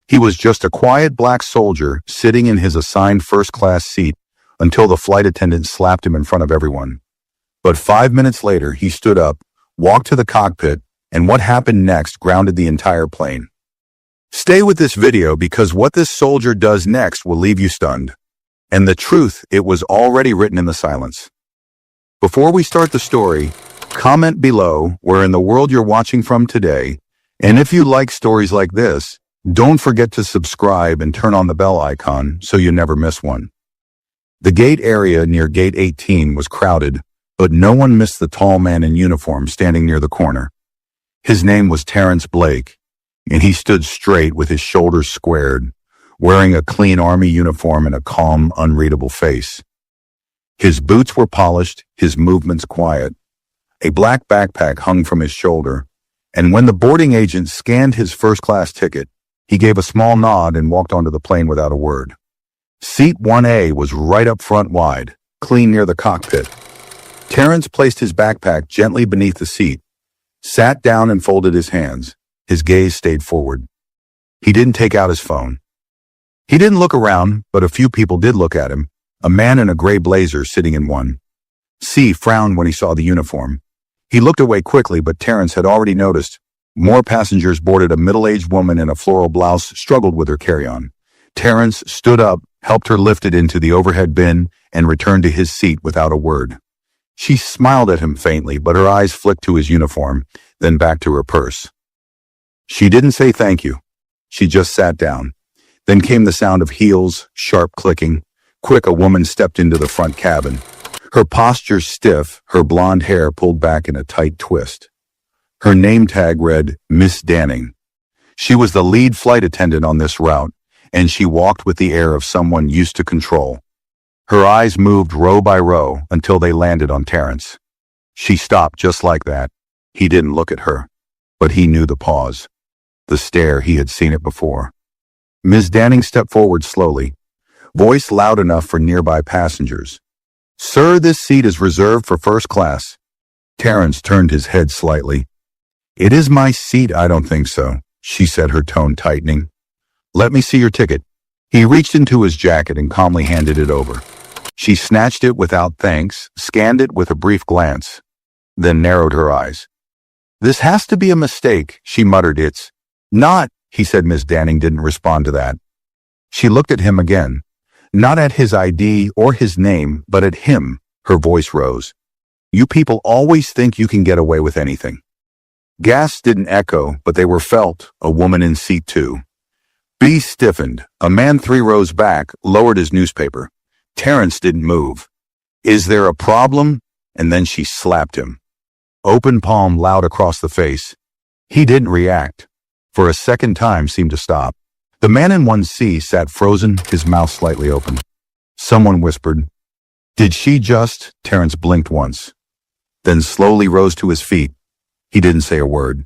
He was just a quiet black soldier sitting in his assigned first-class seat until the flight attendant slapped him in front of everyone. But 5 minutes later, he stood up, walked to the cockpit, and what happened next grounded the entire plane. Stay with this video because what this soldier does next will leave you stunned. And the truth, it was already written in the silence. Before we start the story, comment below where in the world you're watching from today, and if you like stories like this, don't forget to subscribe and turn on the bell icon so you never miss one. The gate area near Gate 18 was crowded, but no one missed the tall man in uniform standing near the corner. His name was Terrence Blake, and he stood straight with his shoulders squared, wearing a clean army uniform and a calm, unreadable face. His boots were polished, his movements quiet. A black backpack hung from his shoulder, and when the boarding agent scanned his first-class ticket, he gave a small nod and walked onto the plane without a word. Seat 1A was right up front wide, clean near the cockpit. Terrence placed his backpack gently beneath the seat, sat down and folded his hands. His gaze stayed forward. He didn't take out his phone. He didn't look around, but a few people did look at him, a man in a gray blazer sitting in one. C frowned when he saw the uniform. He looked away quickly, but Terrence had already noticed. More passengers boarded. A middle-aged woman in a floral blouse struggled with her carry-on. Terrence stood up, helped her lift it into the overhead bin, and returned to his seat without a word. She smiled at him faintly, but her eyes flicked to his uniform, then back to her purse. She didn't say thank you. She just sat down. Then came the sound of heels, sharp clicking. Quick, a woman stepped into the front cabin. Her posture stiff, her blonde hair pulled back in a tight twist. Her name tag read, Miss Danning. She was the lead flight attendant on this route, and she walked with the air of someone used to control. Her eyes moved row by row until they landed on Terrence. She stopped just like that. He didn't look at her, but he knew the pause. The stare, he had seen it before. Ms. Danning stepped forward slowly, voice loud enough for nearby passengers. Sir, this seat is reserved for first class. Terrence turned his head slightly. It is my seat, I don't think so, she said, her tone tightening. Let me see your ticket. He reached into his jacket and calmly handed it over. She snatched it without thanks, scanned it with a brief glance, then narrowed her eyes. This has to be a mistake, she muttered. It's not, he said. Miss Danning didn't respond to that. She looked at him again, not at his ID or his name, but at him. Her voice rose. You people always think you can get away with anything. Gasps didn't echo, but they were felt. A woman in seat 2. B stiffened. A man 3 rows back lowered his newspaper. Terrence didn't move. Is there a problem? And then she slapped him. Open palm loud across the face. He didn't react. For a second time seemed to stop. The man in 1C sat frozen, his mouth slightly open. Someone whispered, Did she just? Terrence blinked once, then slowly rose to his feet. He didn't say a word.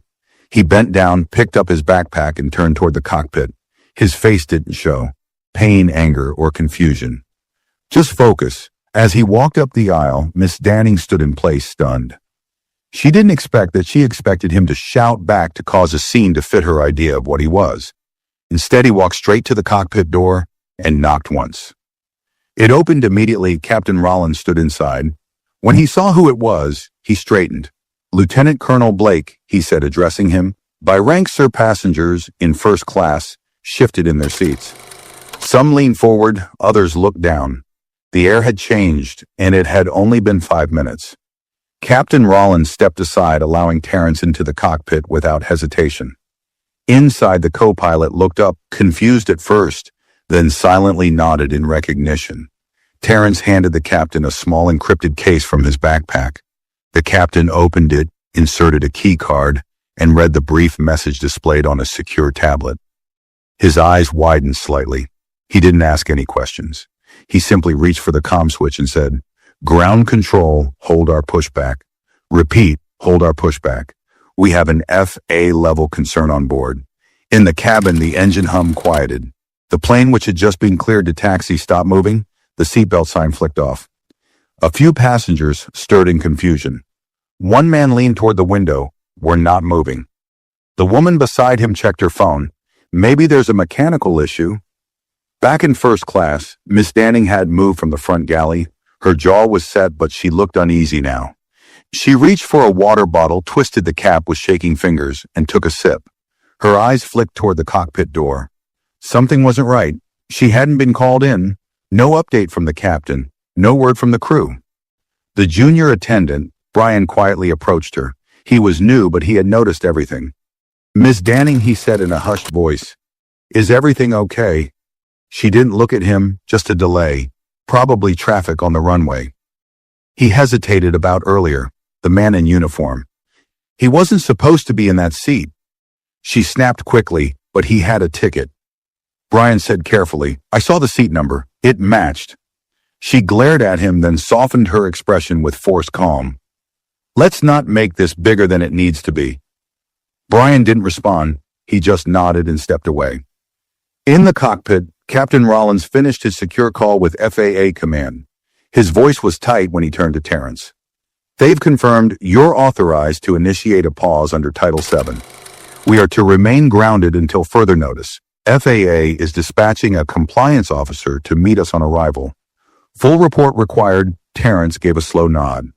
He bent down, picked up his backpack, and turned toward the cockpit. His face didn't show pain, anger, or confusion. Just focus. As he walked up the aisle, Miss Danning stood in place, stunned. She didn't expect that. She expected him to shout back to cause a scene to fit her idea of what he was. Instead, he walked straight to the cockpit door and knocked once. It opened immediately. Captain Rollins stood inside. When he saw who it was, he straightened. Lieutenant Colonel Blake, he said, addressing him. By rank, sir. Passengers in first class shifted in their seats. Some leaned forward, others looked down. The air had changed, and it had only been 5 minutes. Captain Rollins stepped aside, allowing Terrence into the cockpit without hesitation. Inside, the co-pilot looked up, confused at first, then silently nodded in recognition. Terrence handed the captain a small encrypted case from his backpack. The captain opened it, inserted a key card, and read the brief message displayed on a secure tablet. His eyes widened slightly. He didn't ask any questions. He simply reached for the comm switch and said, Ground control, hold our pushback. Repeat, hold our pushback. We have an FA level concern on board. In the cabin, the engine hum quieted. The plane, which had just been cleared to taxi, stopped moving. The seatbelt sign flicked off. A few passengers stirred in confusion. One man leaned toward the window. We're not moving. The woman beside him checked her phone, Maybe there's a mechanical issue. Back in first class, Miss Danning had moved from the front galley. Her jaw was set, but she looked uneasy now. She reached for a water bottle, twisted the cap with shaking fingers, and took a sip. Her eyes flicked toward the cockpit door. Something wasn't right. She hadn't been called in. No update from the captain. No word from the crew. The junior attendant, Brian, quietly approached her. He was new, but he had noticed everything. "Miss Danning," he said in a hushed voice. "Is everything okay?" She didn't look at him, just a delay. Probably traffic on the runway. He hesitated about earlier, the man in uniform. He wasn't supposed to be in that seat. She snapped quickly, but he had a ticket. Brian said carefully, "I saw the seat number. It matched." She glared at him, then softened her expression with forced calm. "Let's not make this bigger than it needs to be." Brian didn't respond. He just nodded and stepped away. In the cockpit, Captain Rollins finished his secure call with FAA command. His voice was tight when he turned to Terrence. "They've confirmed you're authorized to initiate a pause under Title VII. We are to remain grounded until further notice. FAA is dispatching a compliance officer to meet us on arrival. Full report required." Terrence gave a slow nod.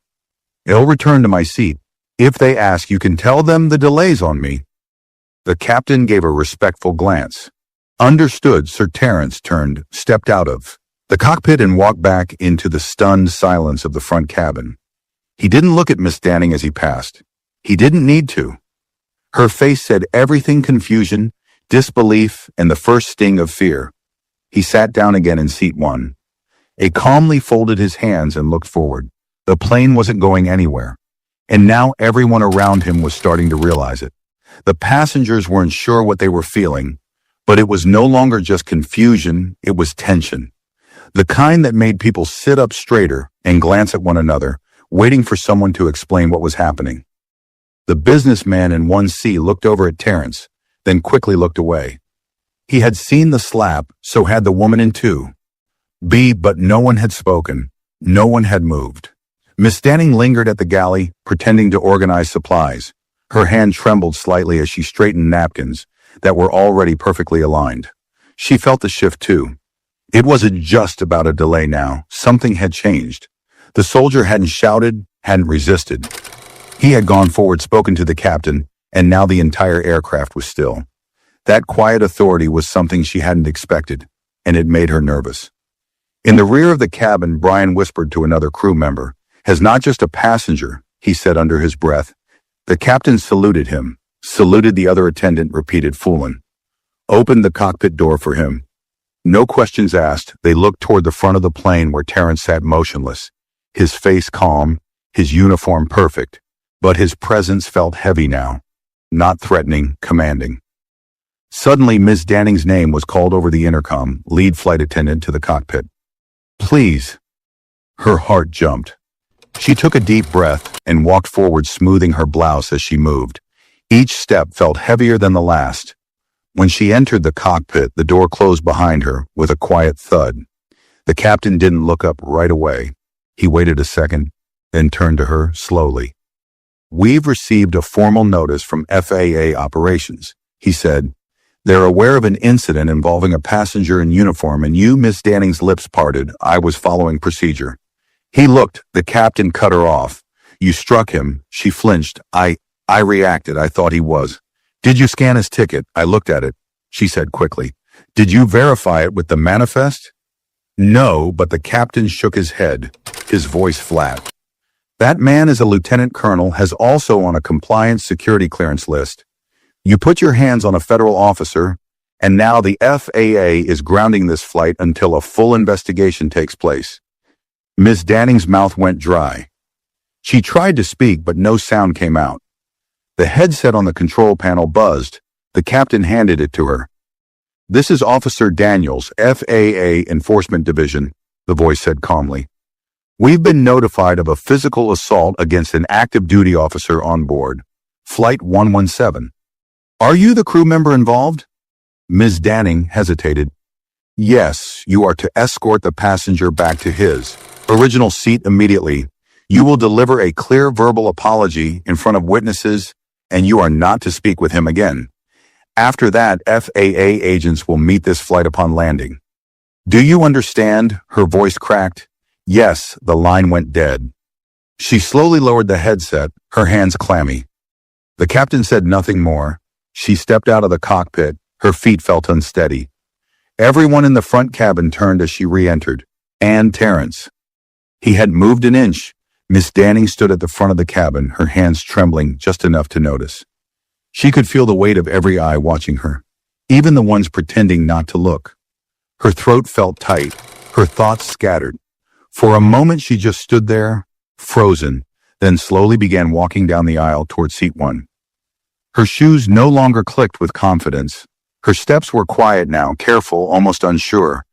"I'll return to my seat. If they ask, you can tell them the delay's on me." The captain gave a respectful glance. "Understood." Sir Terrence turned, stepped out of the cockpit and walked back into the stunned silence of the front cabin. He didn't look at Miss Danning as he passed. He didn't need to. Her face said everything: confusion, disbelief, and the first sting of fear. He sat down again in seat 1. He calmly folded his hands and looked forward. The plane wasn't going anywhere. And now everyone around him was starting to realize it. The passengers weren't sure what they were feeling, but it was no longer just confusion, it was tension. The kind that made people sit up straighter and glance at one another, waiting for someone to explain what was happening. The businessman in 1C looked over at Terrence, then quickly looked away. He had seen the slap, so had the woman in 2B, but no one had spoken. No one had moved. Miss Danning lingered at the galley, pretending to organize supplies. Her hand trembled slightly as she straightened napkins that were already perfectly aligned. She felt the shift too. It wasn't just about a delay now. Something had changed. The soldier hadn't shouted, hadn't resisted. He had gone forward, spoken to the captain, and now the entire aircraft was still. That quiet authority was something she hadn't expected, and it made her nervous. In the rear of the cabin, Brian whispered to another crew member. "As not just a passenger," he said under his breath. The captain saluted him, saluted the other attendant, repeated "Foolin'," opened the cockpit door for him. No questions asked, they looked toward the front of the plane where Terrence sat motionless, his face calm, his uniform perfect, but his presence felt heavy now, not threatening, commanding. Suddenly, Miss Danning's name was called over the intercom, lead flight attendant to the cockpit. "Please." Her heart jumped. She took a deep breath and walked forward, smoothing her blouse as she moved. Each step felt heavier than the last. When she entered the cockpit, the door closed behind her with a quiet thud. The captain didn't look up right away. He waited a second, then turned to her slowly. "We've received a formal notice from FAA operations," he said. "They're aware of an incident involving a passenger in uniform, and you." Miss Danning's lips parted. "I was following procedure." He looked. The captain cut her off. "You struck him." She flinched. I reacted. I thought he was." "Did you scan his ticket?" "I looked at it," she said quickly. "Did you verify it with the manifest?" "No," but the captain shook his head, his voice flat. "That man is a lieutenant colonel, has also on a compliance security clearance list. You put your hands on a federal officer, and now the FAA is grounding this flight until a full investigation takes place." Miss Danning's mouth went dry. She tried to speak, but no sound came out. The headset on the control panel buzzed. The captain handed it to her. "This is Officer Daniels, FAA Enforcement Division," the voice said calmly. "We've been notified of a physical assault against an active duty officer on board. Flight 117. Are you the crew member involved?" Ms. Danning hesitated. "Yes, you are to escort the passenger back to his original seat immediately. You will deliver a clear verbal apology in front of witnesses, and you are not to speak with him again. After that, FAA agents will meet this flight upon landing. Do you understand? Her voice cracked. Yes, the line went dead. She slowly lowered the headset, her hands clammy. The captain said nothing more. She stepped out of the cockpit. Her feet felt unsteady. Everyone in the front cabin turned as she re-entered. And Terrence. He hadn't moved an inch. Miss Danning stood at the front of the cabin, her hands trembling just enough to notice. She could feel the weight of every eye watching her, even the ones pretending not to look. Her throat felt tight, her thoughts scattered. For a moment she just stood there, frozen, then slowly began walking down the aisle toward seat 1. Her shoes no longer clicked with confidence. Her steps were quiet now, careful, almost unsure.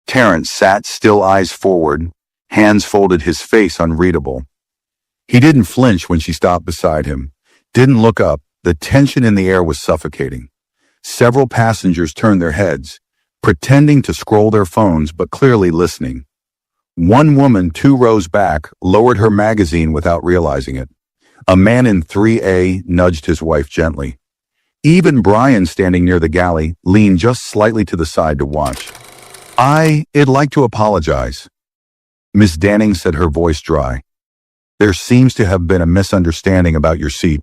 Terrence sat still, eyes forward, hands folded, his face unreadable. He didn't flinch when she stopped beside him, didn't look up. The tension in the air was suffocating. Several passengers turned their heads, pretending to scroll their phones but clearly listening. One woman 2 rows back lowered her magazine without realizing it. A man in 3A nudged his wife gently. Even Brian, standing near the galley, leaned just slightly to the side to watch. I'd like to apologize. Miss Danning said, her voice dry. There seems to have been a misunderstanding about your seat.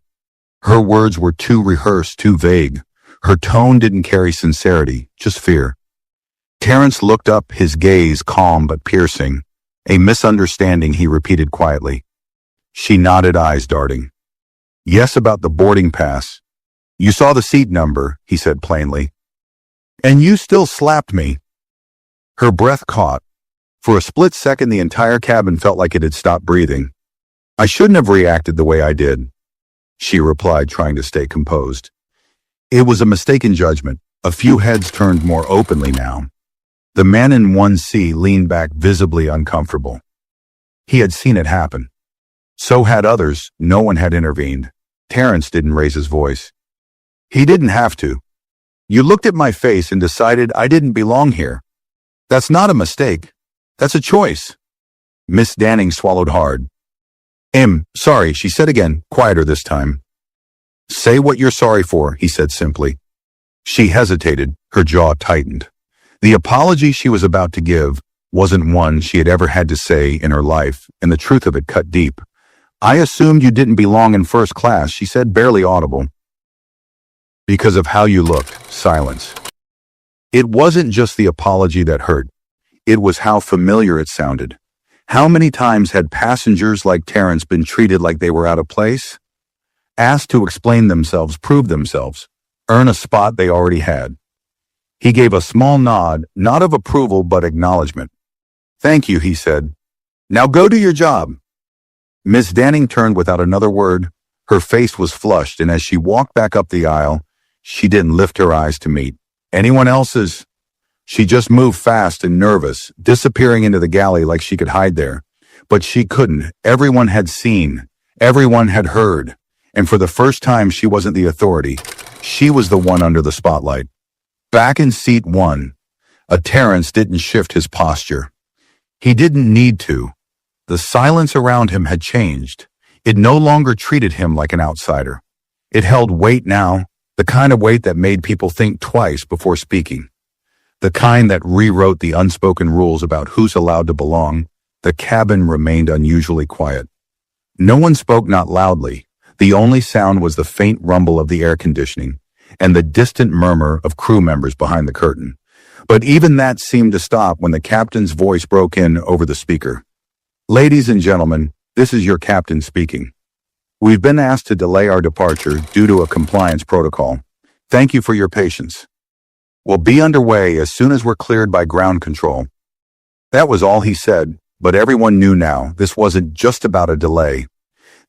Her words were too rehearsed, too vague. Her tone didn't carry sincerity, just fear. Terrence looked up, his gaze calm but piercing. A misunderstanding, he repeated quietly. She nodded, eyes darting. Yes, about the boarding pass. You saw the seat number, he said plainly. And you still slapped me. Her breath caught. For a split second, the entire cabin felt like it had stopped breathing. I shouldn't have reacted the way I did, she replied, trying to stay composed. It was a mistaken judgment. A few heads turned more openly now. The man in 1C leaned back, visibly uncomfortable. He had seen it happen. So had others. No one had intervened. Terrence didn't raise his voice. He didn't have to. You looked at my face and decided I didn't belong here. That's not a mistake. That's a choice. Miss Danning swallowed hard. Sorry, she said again, quieter this time. Say what you're sorry for, he said simply. She hesitated, her jaw tightened. The apology she was about to give wasn't one she had ever had to say in her life, and the truth of it cut deep. I assumed you didn't belong in first class, she said, barely audible. Because of how you looked. Silence. It wasn't just the apology that hurt. It was how familiar it sounded. How many times had passengers like Terrence been treated like they were out of place? Asked to explain themselves, prove themselves, earn a spot they already had. He gave a small nod, not of approval but acknowledgement. Thank you, he said. Now go do your job. Miss Danning turned without another word. Her face was flushed, and as she walked back up the aisle, she didn't lift her eyes to meet anyone else's. She just moved fast and nervous, disappearing into the galley like she could hide there. But she couldn't. Everyone had seen. Everyone had heard. And for the first time, she wasn't the authority. She was the one under the spotlight. Back in seat 1, Terrence didn't shift his posture. He didn't need to. The silence around him had changed. It no longer treated him like an outsider. It held weight now, the kind of weight that made people think twice before speaking. The kind that rewrote the unspoken rules about who's allowed to belong. The cabin remained unusually quiet. No one spoke, not loudly. The only sound was the faint rumble of the air conditioning and the distant murmur of crew members behind the curtain. But even that seemed to stop when the captain's voice broke in over the speaker. Ladies and gentlemen, this is your captain speaking. We've been asked to delay our departure due to a compliance protocol. Thank you for your patience. We'll be underway as soon as we're cleared by ground control. That was all he said, but everyone knew now this wasn't just about a delay.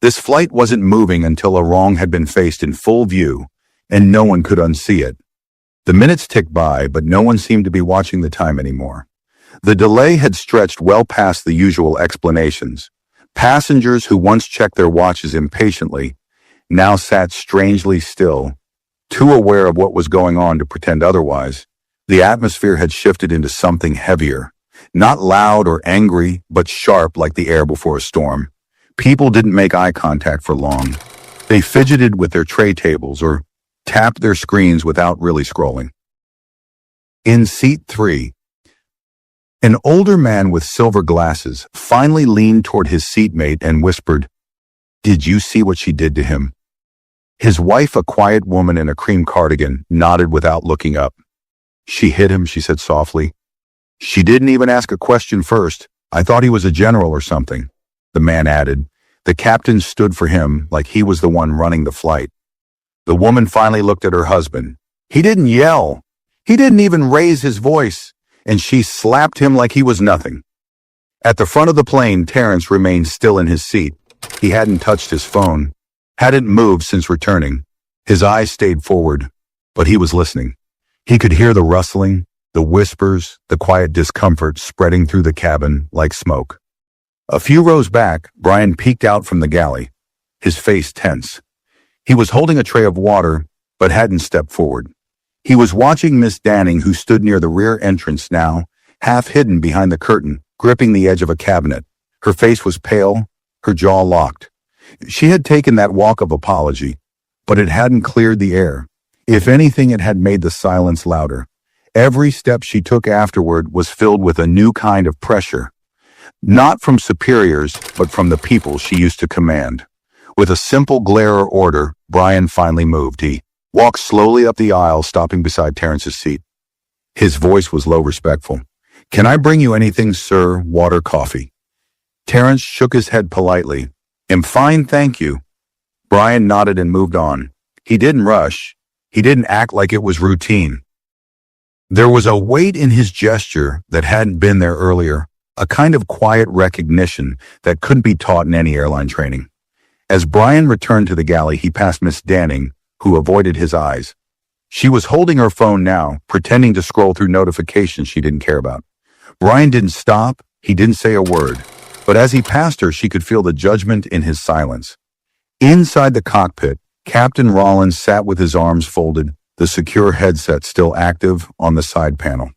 This flight wasn't moving until a wrong had been faced in full view, and no one could unsee it. The minutes ticked by, but no one seemed to be watching the time anymore. The delay had stretched well past the usual explanations. Passengers who once checked their watches impatiently now sat strangely still, too aware of what was going on to pretend otherwise. The atmosphere had shifted into something heavier, not loud or angry, but sharp like the air before a storm. People didn't make eye contact for long. They fidgeted with their tray tables or tapped their screens without really scrolling. In seat 3, an older man with silver glasses finally leaned toward his seatmate and whispered, "Did you see what she did to him?" His wife, a quiet woman in a cream cardigan, nodded without looking up. "She hit him," she said softly. "She didn't even ask a question first. I thought he was a general or something," the man added. The captain stood for him like he was the one running the flight. The woman finally looked at her husband. He didn't yell. He didn't even raise his voice, and she slapped him like he was nothing. At the front of the plane, Terrence remained still in his seat. He hadn't touched his phone, hadn't moved since returning. His eyes stayed forward, but he was listening. He could hear the rustling, the whispers, the quiet discomfort spreading through the cabin like smoke. A few rows back, Brian peeked out from the galley, his face tense. He was holding a tray of water, but hadn't stepped forward. He was watching Miss Danning, who stood near the rear entrance now, half hidden behind the curtain, gripping the edge of a cabinet. Her face was pale, her jaw locked. She had taken that walk of apology, but it hadn't cleared the air. If anything, it had made the silence louder. Every step she took afterward was filled with a new kind of pressure. Not from superiors, but from the people she used to command. With a simple glare or order, Brian finally moved. He walked slowly up the aisle, stopping beside Terrence's seat. His voice was low, respectful. "Can I bring you anything, sir? Water, coffee?" Terrence shook his head politely. "I'm fine, thank you." Brian nodded and moved on. He didn't rush. He didn't act like it was routine. There was a weight in his gesture that hadn't been there earlier, a kind of quiet recognition that couldn't be taught in any airline training. As Brian returned to the galley, he passed Miss Danning, who avoided his eyes. She was holding her phone now, pretending to scroll through notifications she didn't care about. Brian didn't stop, he didn't say a word, but as he passed her, she could feel the judgment in his silence. Inside the cockpit, Captain Rollins sat with his arms folded, the secure headset still active on the side panel.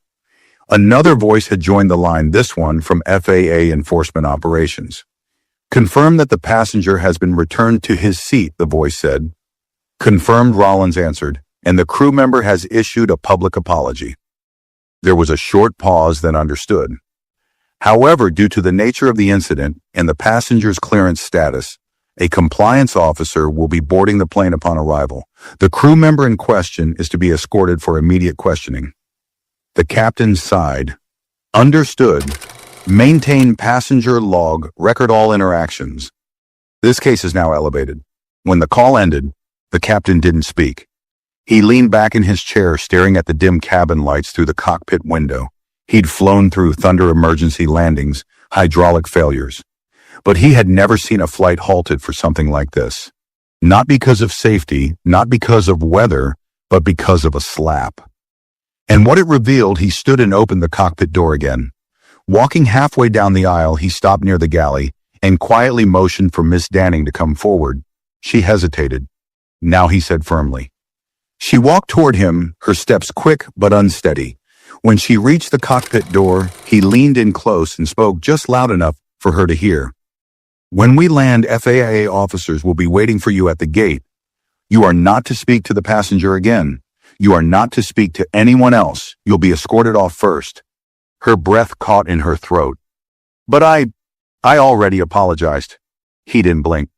Another voice had joined the line, this one from FAA Enforcement Operations. "Confirm that the passenger has been returned to his seat," the voice said. "Confirmed," Rollins answered, "and the crew member has issued a public apology." There was a short pause, then understood. However, due to the nature of the incident and the passenger's clearance status, a compliance officer will be boarding the plane upon arrival. The crew member in question is to be escorted for immediate questioning. The captain sighed. "Understood. Maintain passenger log, record all interactions." This case is now elevated. When the call ended, the captain didn't speak. He leaned back in his chair, staring at the dim cabin lights through the cockpit window. He'd flown through thunder emergency landings, hydraulic failures. But he had never seen a flight halted for something like this. Not because of safety, not because of weather, but because of a slap. And what it revealed, he stood and opened the cockpit door again. Walking halfway down the aisle, he stopped near the galley and quietly motioned for Miss Danning to come forward. She hesitated. Now he said firmly. She walked toward him, her steps quick but unsteady. When she reached the cockpit door, he leaned in close and spoke just loud enough for her to hear. "When we land, FAA officers will be waiting for you at the gate. You are not to speak to the passenger again. You are not to speak to anyone else. You'll be escorted off first." Her breath caught in her throat. "But I already apologized." He didn't blink.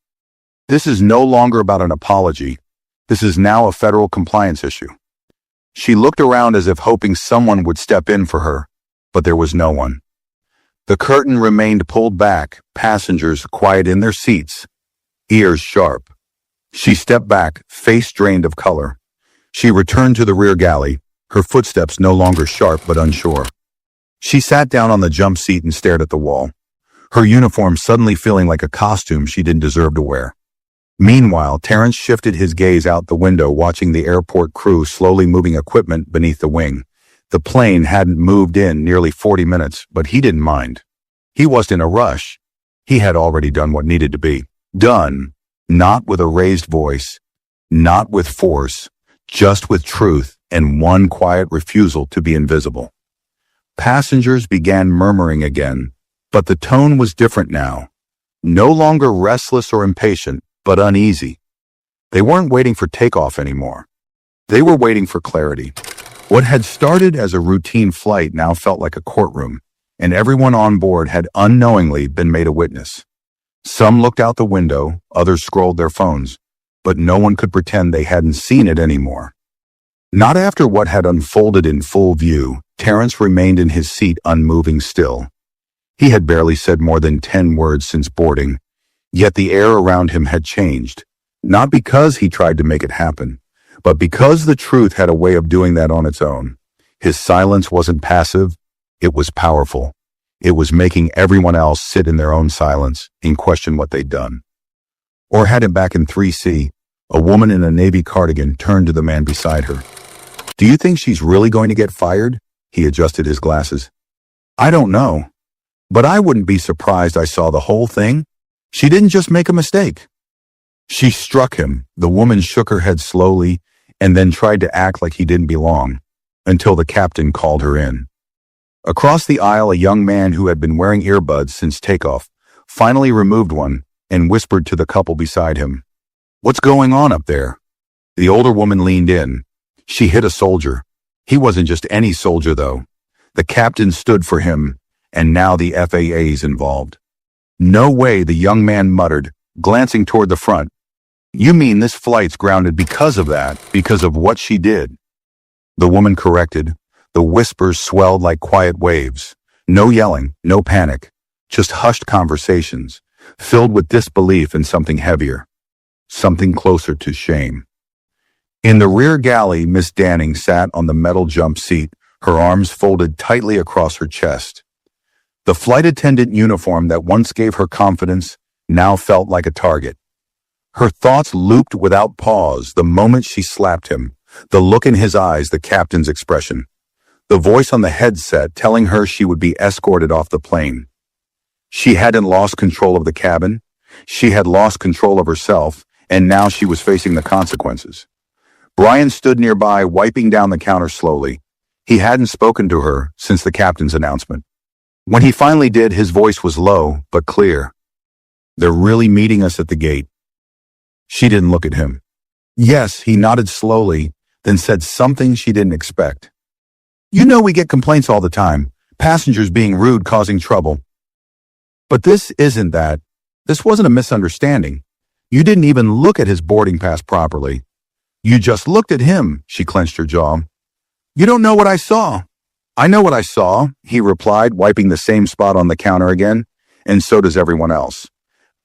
"This is no longer about an apology. This is now a federal compliance issue." She looked around as if hoping someone would step in for her, but there was no one. The curtain remained pulled back, passengers quiet in their seats, ears sharp. She stepped back, face drained of color. She returned to the rear galley, her footsteps no longer sharp but unsure. She sat down on the jump seat and stared at the wall, her uniform suddenly feeling like a costume she didn't deserve to wear. Meanwhile, Terrence shifted his gaze out the window, watching the airport crew slowly moving equipment beneath the wing. The plane hadn't moved in nearly 40 minutes, but he didn't mind. He wasn't in a rush. He had already done what needed to be done, not with a raised voice, not with force, just with truth and one quiet refusal to be invisible. Passengers began murmuring again, but the tone was different now. No longer restless or impatient, but uneasy. They weren't waiting for takeoff anymore. They were waiting for clarity. What had started as a routine flight now felt like a courtroom, and everyone on board had unknowingly been made a witness. Some looked out the window, others scrolled their phones, but no one could pretend they hadn't seen it anymore. Not after what had unfolded in full view. Terrence remained in his seat, unmoving still. He had barely said more than 10 words since boarding, yet the air around him had changed, not because he tried to make it happen, but because the truth had a way of doing that on its own. His silence wasn't passive, it was powerful. It was making everyone else sit in their own silence and question what they'd done. Or had him back in 3C, a woman in a navy cardigan turned to the man beside her. "Do you think she's really going to get fired?" He adjusted his glasses. "I don't know. But I wouldn't be surprised I saw the whole thing. She didn't just make a mistake." She struck him. The woman shook her head slowly and then tried to act like he didn't belong, until the captain called her in. Across the aisle, a young man who had been wearing earbuds since takeoff finally removed one and whispered to the couple beside him, "What's going on up there?" The older woman leaned in. She hit a soldier. He wasn't just any soldier, though. The captain stood for him, and now the FAA's involved. "No way," the young man muttered, glancing toward the front. "You mean this flight's grounded because of that, because of what she did?" The woman corrected. The whispers swelled like quiet waves. No yelling, no panic, just hushed conversations, filled with disbelief and something heavier, something closer to shame. In the rear galley, Miss Danning sat on the metal jump seat, her arms folded tightly across her chest. The flight attendant uniform that once gave her confidence now felt like a target. Her thoughts looped without pause the moment she slapped him, the look in his eyes, the captain's expression, the voice on the headset telling her she would be escorted off the plane. She hadn't lost control of the cabin. She had lost control of herself, and now she was facing the consequences. Brian stood nearby, wiping down the counter slowly. He hadn't spoken to her since the captain's announcement. When he finally did, his voice was low but clear. "They're really meeting us at the gate." She didn't look at him. "Yes," he nodded slowly, then said something she didn't expect. "You know we get complaints all the time, passengers being rude, causing trouble. But this isn't that. This wasn't a misunderstanding. You didn't even look at his boarding pass properly. You just looked at him." She clenched her jaw. "You don't know what I saw." "I know what I saw," he replied, wiping the same spot on the counter again, "and so does everyone else."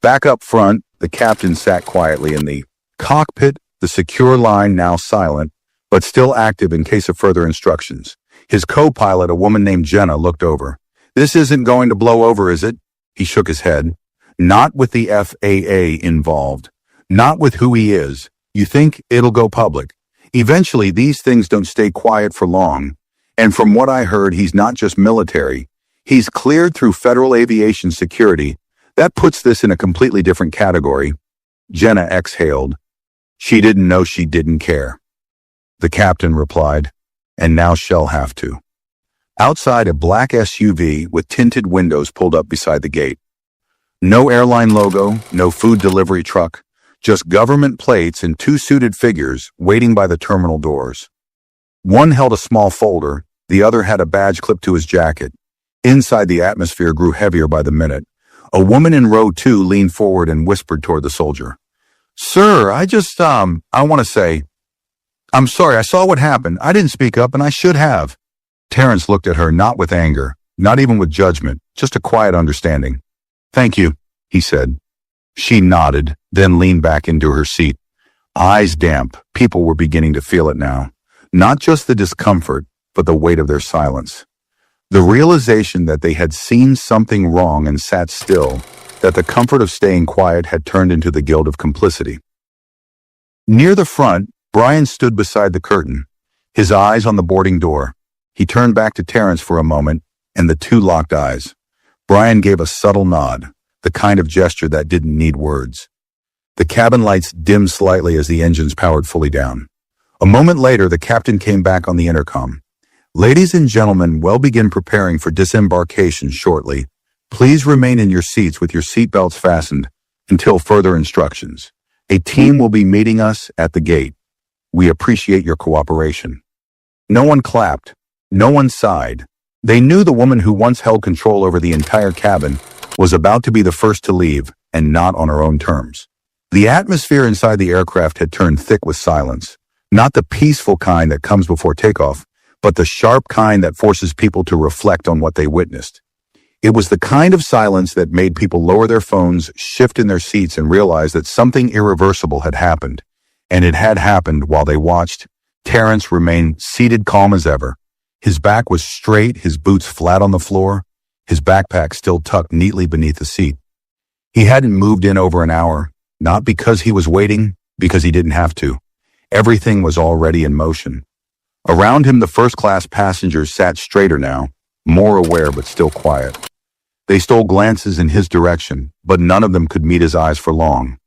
Back up front, the captain sat quietly in the cockpit, the secure line now silent, but still active in case of further instructions. His co-pilot, a woman named Jenna, looked over. "This isn't going to blow over, is it?" He shook his head. "Not with the FAA involved. Not with who he is. You think it'll go public. Eventually, these things don't stay quiet for long. And from what I heard, he's not just military. He's cleared through Federal Aviation Security. That puts this in a completely different category." Jenna exhaled. She didn't know she didn't care. The captain replied, "And now she'll have to." Outside, a black SUV with tinted windows pulled up beside the gate. No airline logo, no food delivery truck, just government plates and two suited figures waiting by the terminal doors. One held a small folder, the other had a badge clipped to his jacket. Inside, the atmosphere grew heavier by the minute. A woman in row 2 leaned forward and whispered toward the soldier. "Sir, I want to say, I'm sorry, I saw what happened. I didn't speak up, and I should have." Terrence looked at her, not with anger, not even with judgment, just a quiet understanding. "Thank you," he said. She nodded, then leaned back into her seat. Eyes damp, people were beginning to feel it now. Not just the discomfort, but the weight of their silence. The realization that they had seen something wrong and sat still, that the comfort of staying quiet had turned into the guilt of complicity. Near the front, Brian stood beside the curtain, his eyes on the boarding door. He turned back to Terrence for a moment, and the two locked eyes. Brian gave a subtle nod, the kind of gesture that didn't need words. The cabin lights dimmed slightly as the engines powered fully down. A moment later, the captain came back on the intercom. "Ladies and gentlemen, we'll begin preparing for disembarkation shortly. Please remain in your seats with your seatbelts fastened until further instructions. A team will be meeting us at the gate." We appreciate your cooperation." No one clapped. No one sighed. They knew the woman who once held control over the entire cabin was about to be the first to leave, and not on her own terms. The atmosphere inside the aircraft had turned thick with silence. Not the peaceful kind that comes before takeoff, but the sharp kind that forces people to reflect on what they witnessed. It was the kind of silence that made people lower their phones, shift in their seats, and realize that something irreversible had happened. And it had happened while they watched. Terrence remained seated calm as ever. His back was straight, his boots flat on the floor, his backpack still tucked neatly beneath the seat. He hadn't moved in over an hour, not because he was waiting, because he didn't have to. Everything was already in motion. Around him, the first-class passengers sat straighter now, more aware but still quiet. They stole glances in his direction, but none of them could meet his eyes for long.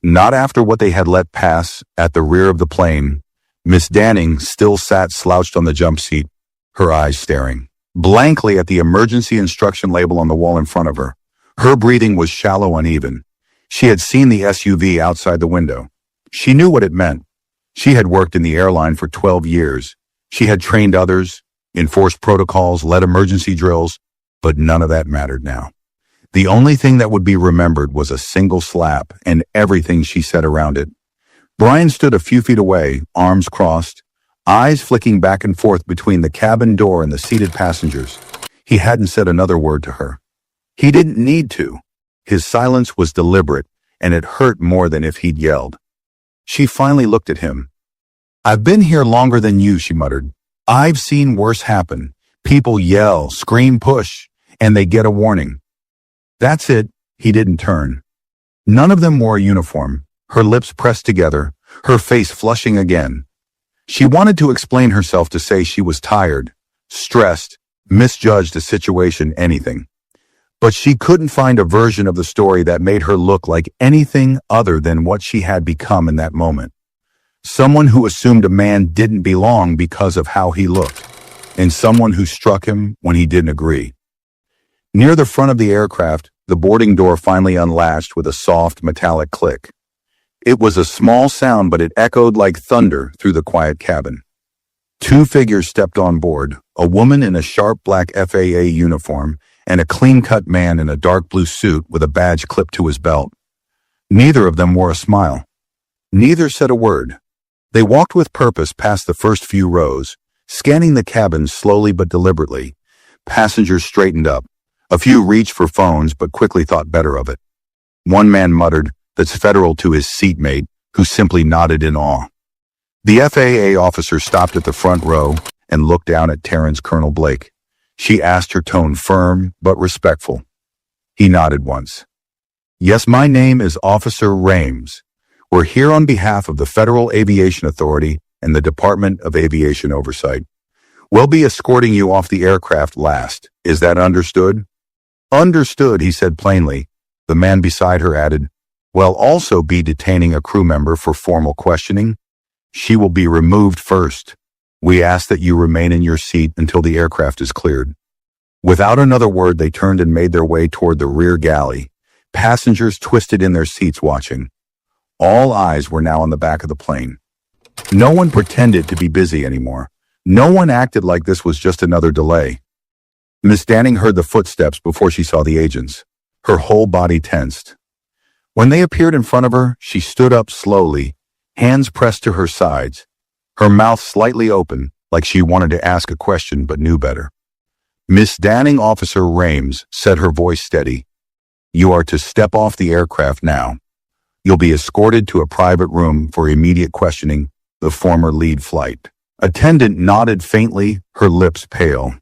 Not after what they had let pass at the rear of the plane. Miss Danning still sat slouched on the jump seat, her eyes staring blankly at the emergency instruction label on the wall in front of her. Her breathing was shallow, uneven. She had seen the SUV outside the window. She knew what it meant. She had worked in the airline for 12 years. She had trained others, enforced protocols, led emergency drills, but none of that mattered now. The only thing that would be remembered was a single slap and everything she said around it. Brian stood a few feet away, arms crossed, eyes flicking back and forth between the cabin door and the seated passengers. He hadn't said another word to her. He didn't need to. His silence was deliberate, and it hurt more than if he'd yelled. She finally looked at him. "I've been here longer than you," she muttered. "I've seen worse happen. People yell, scream, push, and they get a warning." That's it. He didn't turn. None of them wore a uniform, her lips pressed together, her face flushing again. She wanted to explain herself, to say she was tired, stressed, misjudged the situation, anything. But she couldn't find a version of the story that made her look like anything other than what she had become in that moment. Someone who assumed a man didn't belong because of how he looked, and someone who struck him when he didn't agree. Near the front of the aircraft, the boarding door finally unlatched with a soft, metallic click. It was a small sound, but it echoed like thunder through the quiet cabin. Two figures stepped on board, a woman in a sharp black FAA uniform and a clean-cut man in a dark blue suit with a badge clipped to his belt. Neither of them wore a smile. Neither said a word. They walked with purpose past the first few rows, scanning the cabin slowly but deliberately. Passengers straightened up. A few reached for phones but quickly thought better of it. One man muttered, "That's federal," to his seatmate, who simply nodded in awe. The FAA officer stopped at the front row and looked down at Terrence Colonel Blake. She asked, her tone firm but respectful. He nodded once. "Yes, my name is Officer Rames. We're here on behalf of the Federal Aviation Authority and the Department of Aviation Oversight. We'll be escorting you off the aircraft last. Is that understood?" "Understood," he said plainly. The man beside her added, "We'll also be detaining a crew member for formal questioning. She will be removed first. We ask that you remain in your seat until the aircraft is cleared." Without another word, they turned and made their way toward the rear galley. Passengers twisted in their seats watching. All eyes were now on the back of the plane. No one pretended to be busy anymore. No one acted like this was just another delay. Miss Danning heard the footsteps before she saw the agents. Her whole body tensed. When they appeared in front of her, she stood up slowly, hands pressed to her sides, her mouth slightly open, like she wanted to ask a question but knew better. "Miss Danning, Officer Rames," said, her voice steady. "You are to step off the aircraft now. You'll be escorted to a private room for immediate questioning, the former lead flight." Attendant nodded faintly, her lips pale.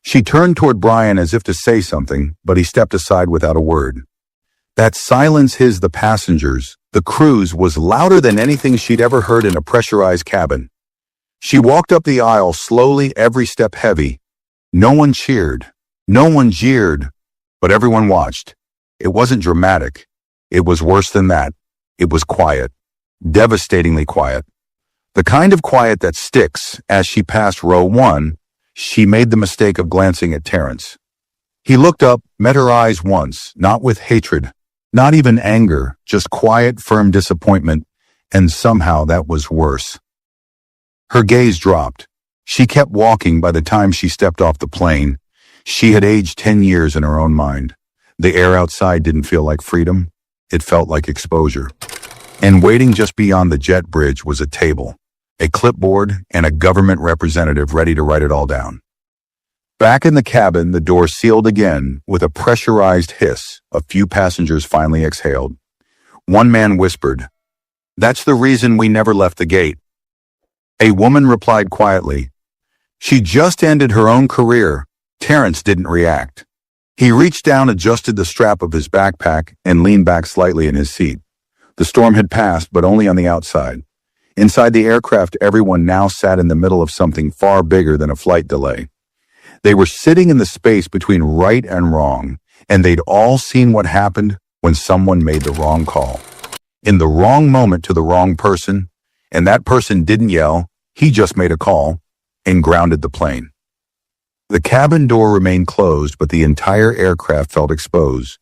She turned toward Brian as if to say something, but he stepped aside without a word. That silence his the passengers, the crews, was louder than anything she'd ever heard in a pressurized cabin. She walked up the aisle slowly, every step heavy. No one cheered. No one jeered. But everyone watched. It wasn't dramatic. It was worse than that. It was quiet. Devastatingly quiet. The kind of quiet that sticks. As she passed row 1, she made the mistake of glancing at Terrence. He looked up, met her eyes once, not with hatred, not even anger, just quiet, firm disappointment, and somehow that was worse. Her gaze dropped. She kept walking. By the time she stepped off the plane, she had aged 10 years in her own mind. The air outside didn't feel like freedom. It felt like exposure. And waiting just beyond the jet bridge was a table, a clipboard, and a government representative ready to write it all down. Back in the cabin, the door sealed again with a pressurized hiss. A few passengers finally exhaled. One man whispered, "That's the reason we never left the gate." A woman replied quietly, "She just ended her own career." Terrence didn't react. He reached down, adjusted the strap of his backpack, and leaned back slightly in his seat. The storm had passed, but only on the outside. Inside the aircraft, everyone now sat in the middle of something far bigger than a flight delay. They were sitting in the space between right and wrong, and they'd all seen what happened when someone made the wrong call. In the wrong moment to the wrong person, and that person didn't yell, he just made a call and grounded the plane. The cabin door remained closed, but the entire aircraft felt exposed,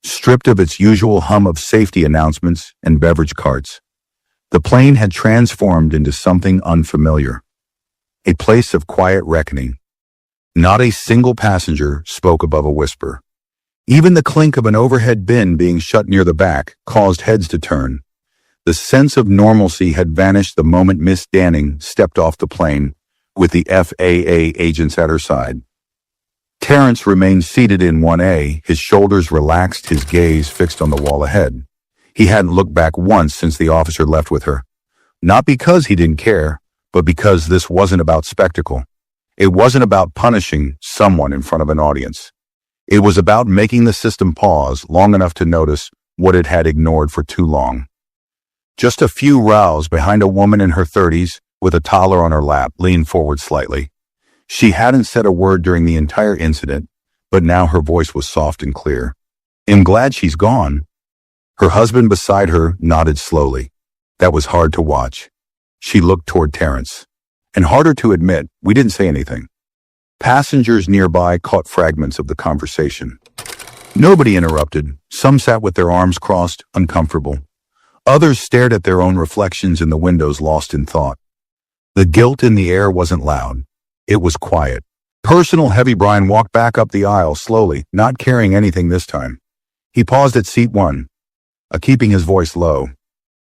stripped of its usual hum of safety announcements and beverage carts. The plane had transformed into something unfamiliar, a place of quiet reckoning. Not a single passenger spoke above a whisper. Even the clink of an overhead bin being shut near the back caused heads to turn. The sense of normalcy had vanished the moment Miss Danning stepped off the plane, with the FAA agents at her side. Terrence remained seated in 1A, his shoulders relaxed, his gaze fixed on the wall ahead. He hadn't looked back once since the officer left with her. Not because he didn't care, but because this wasn't about spectacle. It wasn't about punishing someone in front of an audience. It was about making the system pause long enough to notice what it had ignored for too long. Just a few rows behind a woman in her 30s, with a toddler on her lap, leaned forward slightly. She hadn't said a word during the entire incident, but now her voice was soft and clear. "I'm glad she's gone." Her husband beside her nodded slowly. That was hard to watch. She looked toward Terrence. And harder to admit, we didn't say anything. Passengers nearby caught fragments of the conversation. Nobody interrupted. Some sat with their arms crossed, uncomfortable. Others stared at their own reflections in the windows, lost in thought. The guilt in the air wasn't loud. It was quiet. Personal heavy. Brian walked back up the aisle slowly, not carrying anything this time. He paused at seat 1, keeping his voice low.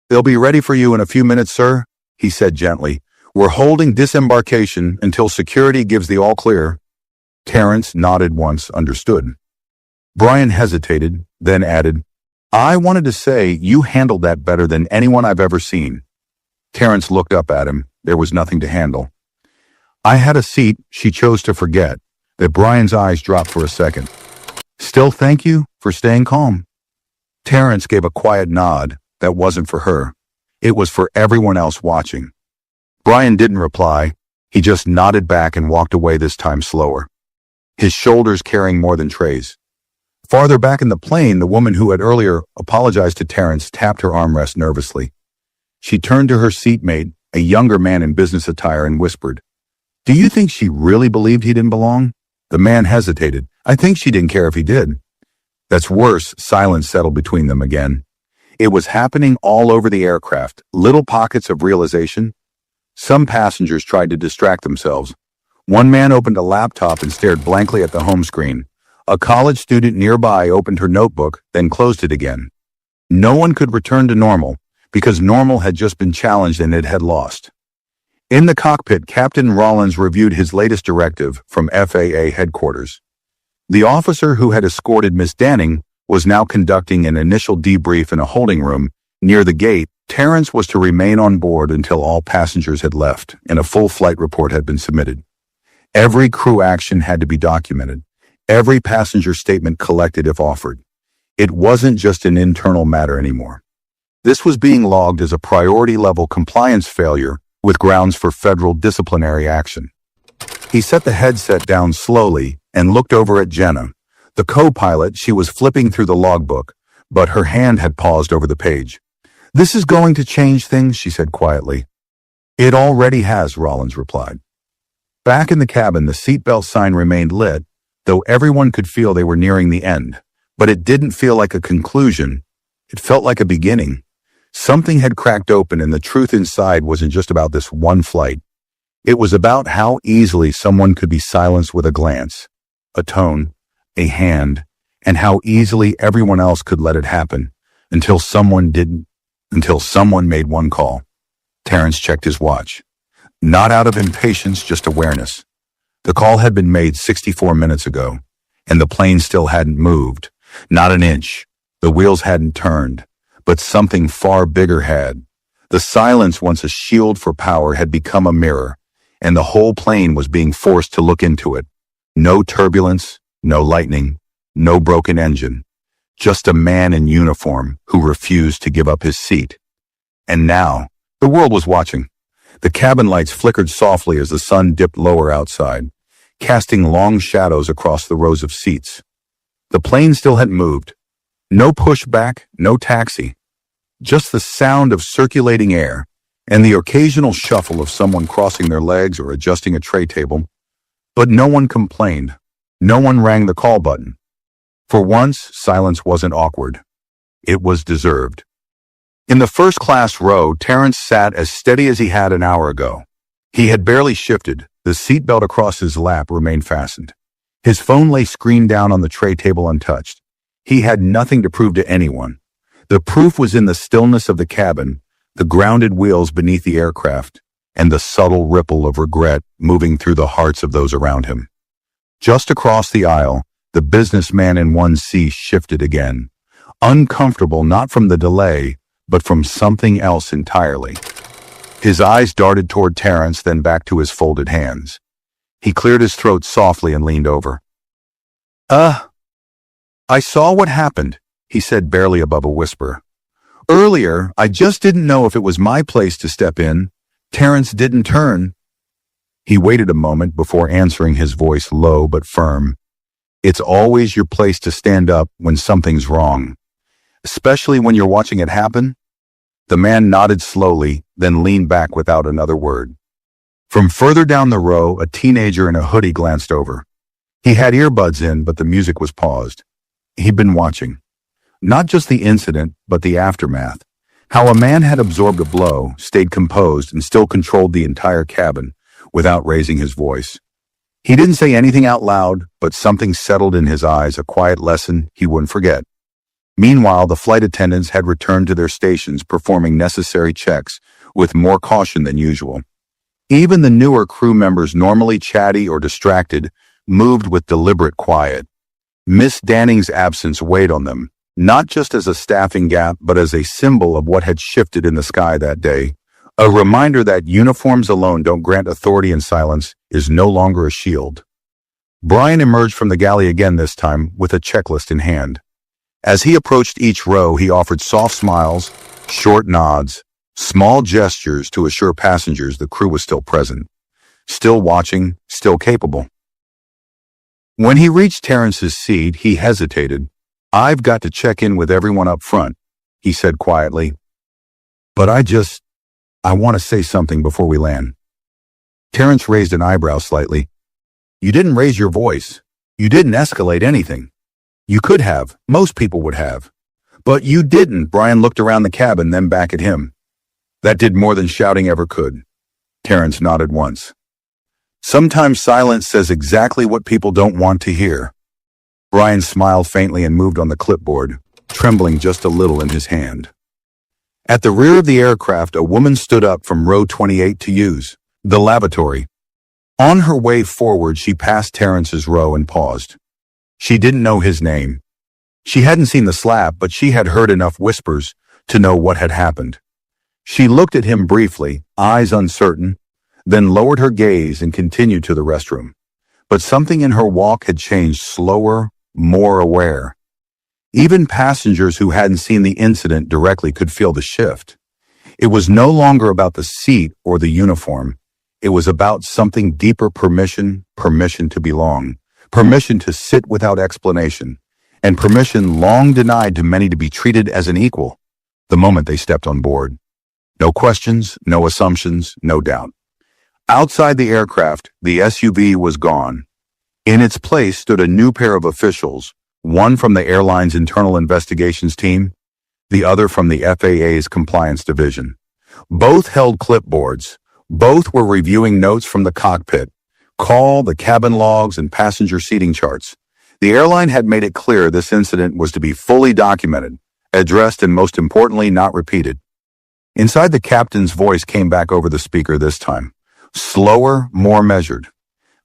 "They'll be ready for you in a few minutes, sir," he said gently. "We're holding disembarkation until security gives the all clear." Terrence nodded once, understood. Brian hesitated, then added, "I wanted to say you handled that better than anyone I've ever seen." Terrence looked up at him. There was nothing to handle. "I had a seat," she chose to forget that Brian's eyes dropped for a second. "Still, thank you for staying calm." Terrence gave a quiet nod. That wasn't for her. It was for everyone else watching. Brian didn't reply. He just nodded back and walked away, this time slower, his shoulders carrying more than trays. Farther back in the plane, the woman who had earlier apologized to Terrence tapped her armrest nervously. She turned to her seatmate, a younger man in business attire, and whispered, "Do you think she really believed he didn't belong?" The man hesitated. "I think she didn't care if he did." "That's worse." Silence settled between them again. It was happening all over the aircraft, little pockets of realization. Some passengers tried to distract themselves. One man opened a laptop and stared blankly at the home screen. A college student nearby opened her notebook, then closed it again. No one could return to normal, because normal had just been challenged and it had lost. In the cockpit, Captain Rollins reviewed his latest directive from FAA headquarters. The officer who had escorted Miss Danning was now conducting an initial debrief in a holding room near the gate. Terrence was to remain on board until all passengers had left and a full flight report had been submitted. Every crew action had to be documented, every passenger statement collected if offered. It wasn't just an internal matter anymore. This was being logged as a priority-level compliance failure with grounds for federal disciplinary action. He set the headset down slowly and looked over at Jenna, the co-pilot. She was flipping through the logbook, but her hand had paused over the page. "This is going to change things," she said quietly. "It already has," Rollins replied. Back in the cabin, the seatbelt sign remained lit, though everyone could feel they were nearing the end. But it didn't feel like a conclusion. It felt like a beginning. Something had cracked open, and the truth inside wasn't just about this one flight. It was about how easily someone could be silenced with a glance, a tone, a hand, and how easily everyone else could let it happen until someone didn't, until someone made one call. Terrence checked his watch. Not out of impatience, just awareness. The call had been made 64 minutes ago, and the plane still hadn't moved. Not an inch. The wheels hadn't turned, but something far bigger had. The silence, once a shield for power, had become a mirror, and the whole plane was being forced to look into it. No turbulence, no lightning, no broken engine. Just a man in uniform who refused to give up his seat. And now, the world was watching. The cabin lights flickered softly as the sun dipped lower outside, casting long shadows across the rows of seats. The plane still hadn't moved. No pushback, no taxi. Just the sound of circulating air and the occasional shuffle of someone crossing their legs or adjusting a tray table. But no one complained. No one rang the call button. For once, silence wasn't awkward. It was deserved. In the first-class row, Terrence sat as steady as he had an hour ago. He had barely shifted. The seatbelt across his lap remained fastened. His phone lay screened down on the tray table untouched. He had nothing to prove to anyone. The proof was in the stillness of the cabin, the grounded wheels beneath the aircraft, and the subtle ripple of regret moving through the hearts of those around him. Just across the aisle, the businessman in 1C shifted again, uncomfortable not from the delay, but from something else entirely. His eyes darted toward Terrence, then back to his folded hands. He cleared his throat softly and leaned over. I saw what happened, he said barely above a whisper. Earlier, I just didn't know if it was my place to step in. Terrence didn't turn. He waited a moment before answering, his voice low but firm. It's always your place to stand up when something's wrong, especially when you're watching it happen. The man nodded slowly, then leaned back without another word. From further down the row, a teenager in a hoodie glanced over. He had earbuds in, but the music was paused. He'd been watching. Not just the incident, but the aftermath. How a man had absorbed a blow, stayed composed, and still controlled the entire cabin without raising his voice. He didn't say anything out loud, but something settled in his eyes, a quiet lesson he wouldn't forget. Meanwhile, the flight attendants had returned to their stations, performing necessary checks with more caution than usual. Even the newer crew members, normally chatty or distracted, moved with deliberate quiet. Miss Danning's absence weighed on them, not just as a staffing gap, but as a symbol of what had shifted in the sky that day. A reminder that uniforms alone don't grant authority, and silence is no longer a shield. Brian emerged from the galley again, this time with a checklist in hand. As he approached each row, he offered soft smiles, short nods, small gestures to assure passengers the crew was still present, still watching, still capable. When he reached Terrence's seat, he hesitated. "I've got to check in with everyone up front," he said quietly. "But I want to say something before we land." Terrence raised an eyebrow slightly. "You didn't raise your voice. You didn't escalate anything. You could have. Most people would have. But you didn't." Brian looked around the cabin, then back at him. "That did more than shouting ever could." Terrence nodded once. "Sometimes silence says exactly what people don't want to hear." Brian smiled faintly and moved on the clipboard, trembling just a little in his hand. At the rear of the aircraft, a woman stood up from row 28 to use the lavatory. On her way forward, she passed Terrence's row and paused. She didn't know his name. She hadn't seen the slap, but she had heard enough whispers to know what had happened. She looked at him briefly, eyes uncertain, then lowered her gaze and continued to the restroom. But something in her walk had changed, slower, more aware. Even passengers who hadn't seen the incident directly could feel the shift. It was no longer about the seat or the uniform. It was about something deeper: permission to belong, permission to sit without explanation, and permission long denied to many to be treated as an equal the moment they stepped on board. No questions, no assumptions, no doubt. Outside the aircraft, the SUV was gone. In its place stood a new pair of officials, one from the airline's internal investigations team, the other from the FAA's compliance division. Both held clipboards, Both were reviewing notes from the cockpit, the cabin logs, and passenger seating charts. The airline had made it clear this incident was to be fully documented, addressed, and most importantly, not repeated. Inside, the captain's voice came back over the speaker this time, slower, more measured.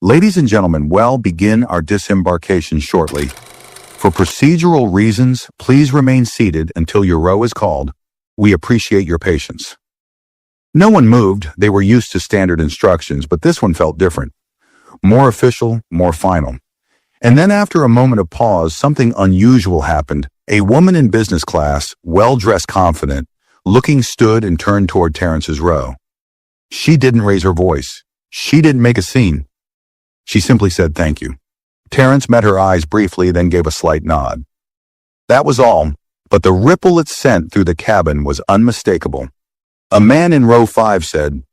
Ladies and gentlemen, we'll begin our disembarkation shortly. For procedural reasons, please remain seated until your row is called. We appreciate your patience. No one moved. They were used to standard instructions, but this one felt different. More official, more final. And then after a moment of pause, something unusual happened. A woman in business class, well-dressed, confident, looking, stood and turned toward Terrence's row. She didn't raise her voice. She didn't make a scene. She simply said thank you. Terrence met her eyes briefly, then gave a slight nod. That was all, but the ripple it sent through the cabin was unmistakable. A man in row 5 said,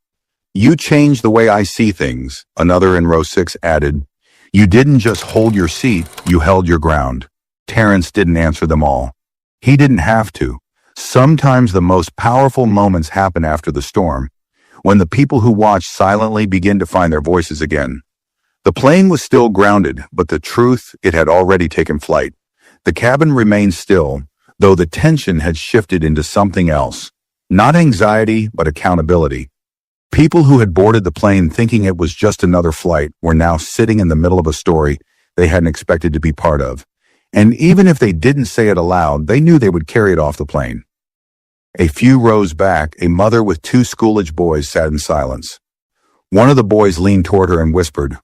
"You changed the way I see things." Another in row 6 added, "You didn't just hold your seat, you held your ground." Terrence didn't answer them all. He didn't have to. Sometimes the most powerful moments happen after the storm, when the people who watch silently begin to find their voices again. The plane was still grounded, but the truth, it had already taken flight. The cabin remained still, though the tension had shifted into something else. Not anxiety, but accountability. People who had boarded the plane thinking it was just another flight were now sitting in the middle of a story they hadn't expected to be part of. And even if they didn't say it aloud, they knew they would carry it off the plane. A few rows back, a mother with 2 school-age boys sat in silence. One of the boys leaned toward her and whispered,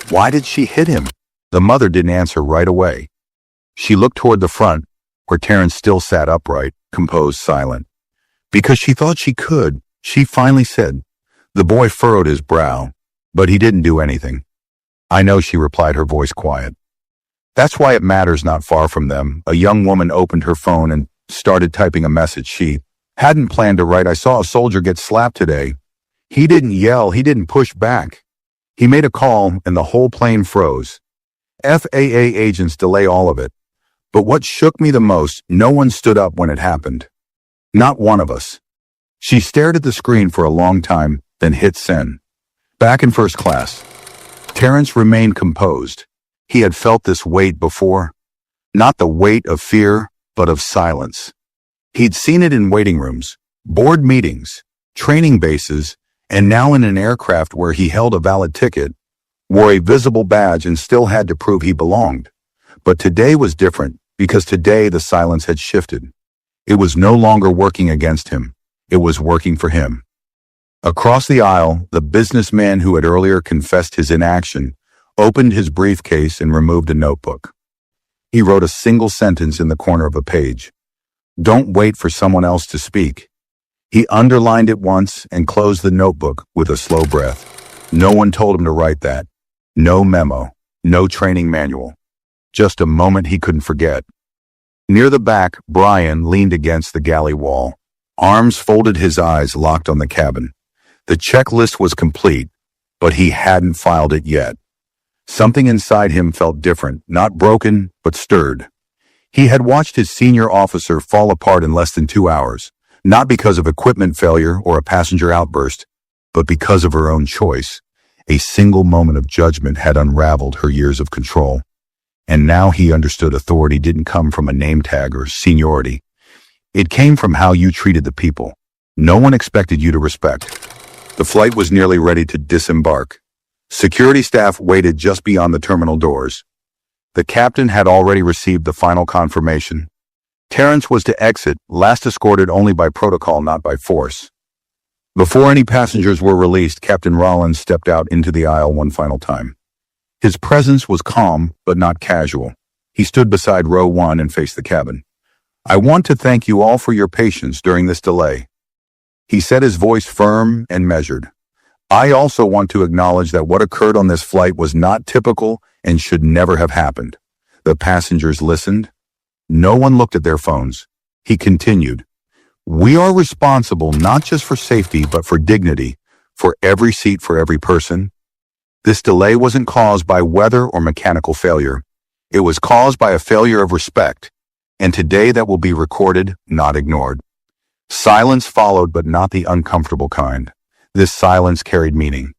"Why did she hit him?" The mother didn't answer right away. She looked toward the front, where Terrence still sat upright, composed, silent. Because she thought she could, she finally said. The boy furrowed his brow, but he didn't do anything. "I know," she replied, her voice quiet. "That's why it matters not far from them." A young woman opened her phone and started typing a message she hadn't planned to write. "I saw a soldier get slapped today. He didn't yell, he didn't push back. He made a call and the whole plane froze. FAA agents delay all of it. But what shook me the most, no one stood up when it happened. Not one of us." She stared at the screen for a long time, then hit send. Back in first class, Terrence remained composed. He had felt this weight before. Not the weight of fear, but of silence. He'd seen it in waiting rooms, board meetings, training bases, and now in an aircraft where he held a valid ticket, wore a visible badge, and still had to prove he belonged. But today was different, because today the silence had shifted. It was no longer working against him. It was working for him. Across the aisle, the businessman who had earlier confessed his inaction opened his briefcase and removed a notebook. He wrote a single sentence in the corner of a page. "Don't wait for someone else to speak." He underlined it once and closed the notebook with a slow breath. No one told him to write that. No memo. No training manual. Just a moment he couldn't forget. Near the back, Brian leaned against the galley wall. Arms folded, his eyes locked on the cabin. The checklist was complete, but he hadn't filed it yet. Something inside him felt different, not broken, but stirred. He had watched his senior officer fall apart in less than 2 hours, not because of equipment failure or a passenger outburst, but because of her own choice. A single moment of judgment had unraveled her years of control. And now he understood authority didn't come from a name tag or seniority. It came from how you treated the people. No one expected you to respect. The flight was nearly ready to disembark. Security staff waited just beyond the terminal doors. The captain had already received the final confirmation. Terrence was to exit, last escorted only by protocol, not by force. Before any passengers were released, Captain Rollins stepped out into the aisle one final time. His presence was calm, but not casual. He stood beside row 1 and faced the cabin. "I want to thank you all for your patience during this delay." He said, his voice firm and measured. "I also want to acknowledge that what occurred on this flight was not typical and should never have happened." The passengers listened. No one looked at their phones. He continued, "We are responsible not just for safety, but for dignity, for every seat, for every person. This delay wasn't caused by weather or mechanical failure. It was caused by a failure of respect, and today that will be recorded, not ignored." Silence followed, but not the uncomfortable kind. This silence carried meaning.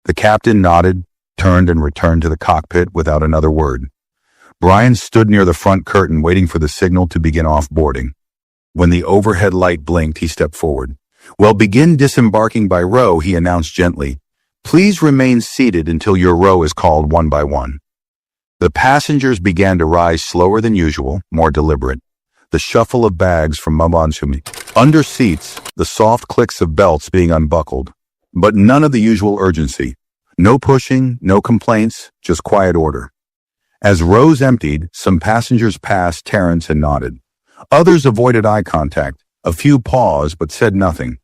The captain nodded, turned and returned to the cockpit without another word. Brian stood near the front curtain waiting for the signal to begin offboarding. When the overhead light blinked, he stepped forward. "Well, begin disembarking by row," he announced gently. "Please remain seated until your row is called one by one." The passengers began to rise slower than usual, more deliberate. The shuffle of bags from Mabanshumi. Under seats, the soft clicks of belts being unbuckled. But none of the usual urgency. No pushing, no complaints, just quiet order. As rows emptied, some passengers passed Terrence and nodded. Others avoided eye contact. A few paused but said nothing.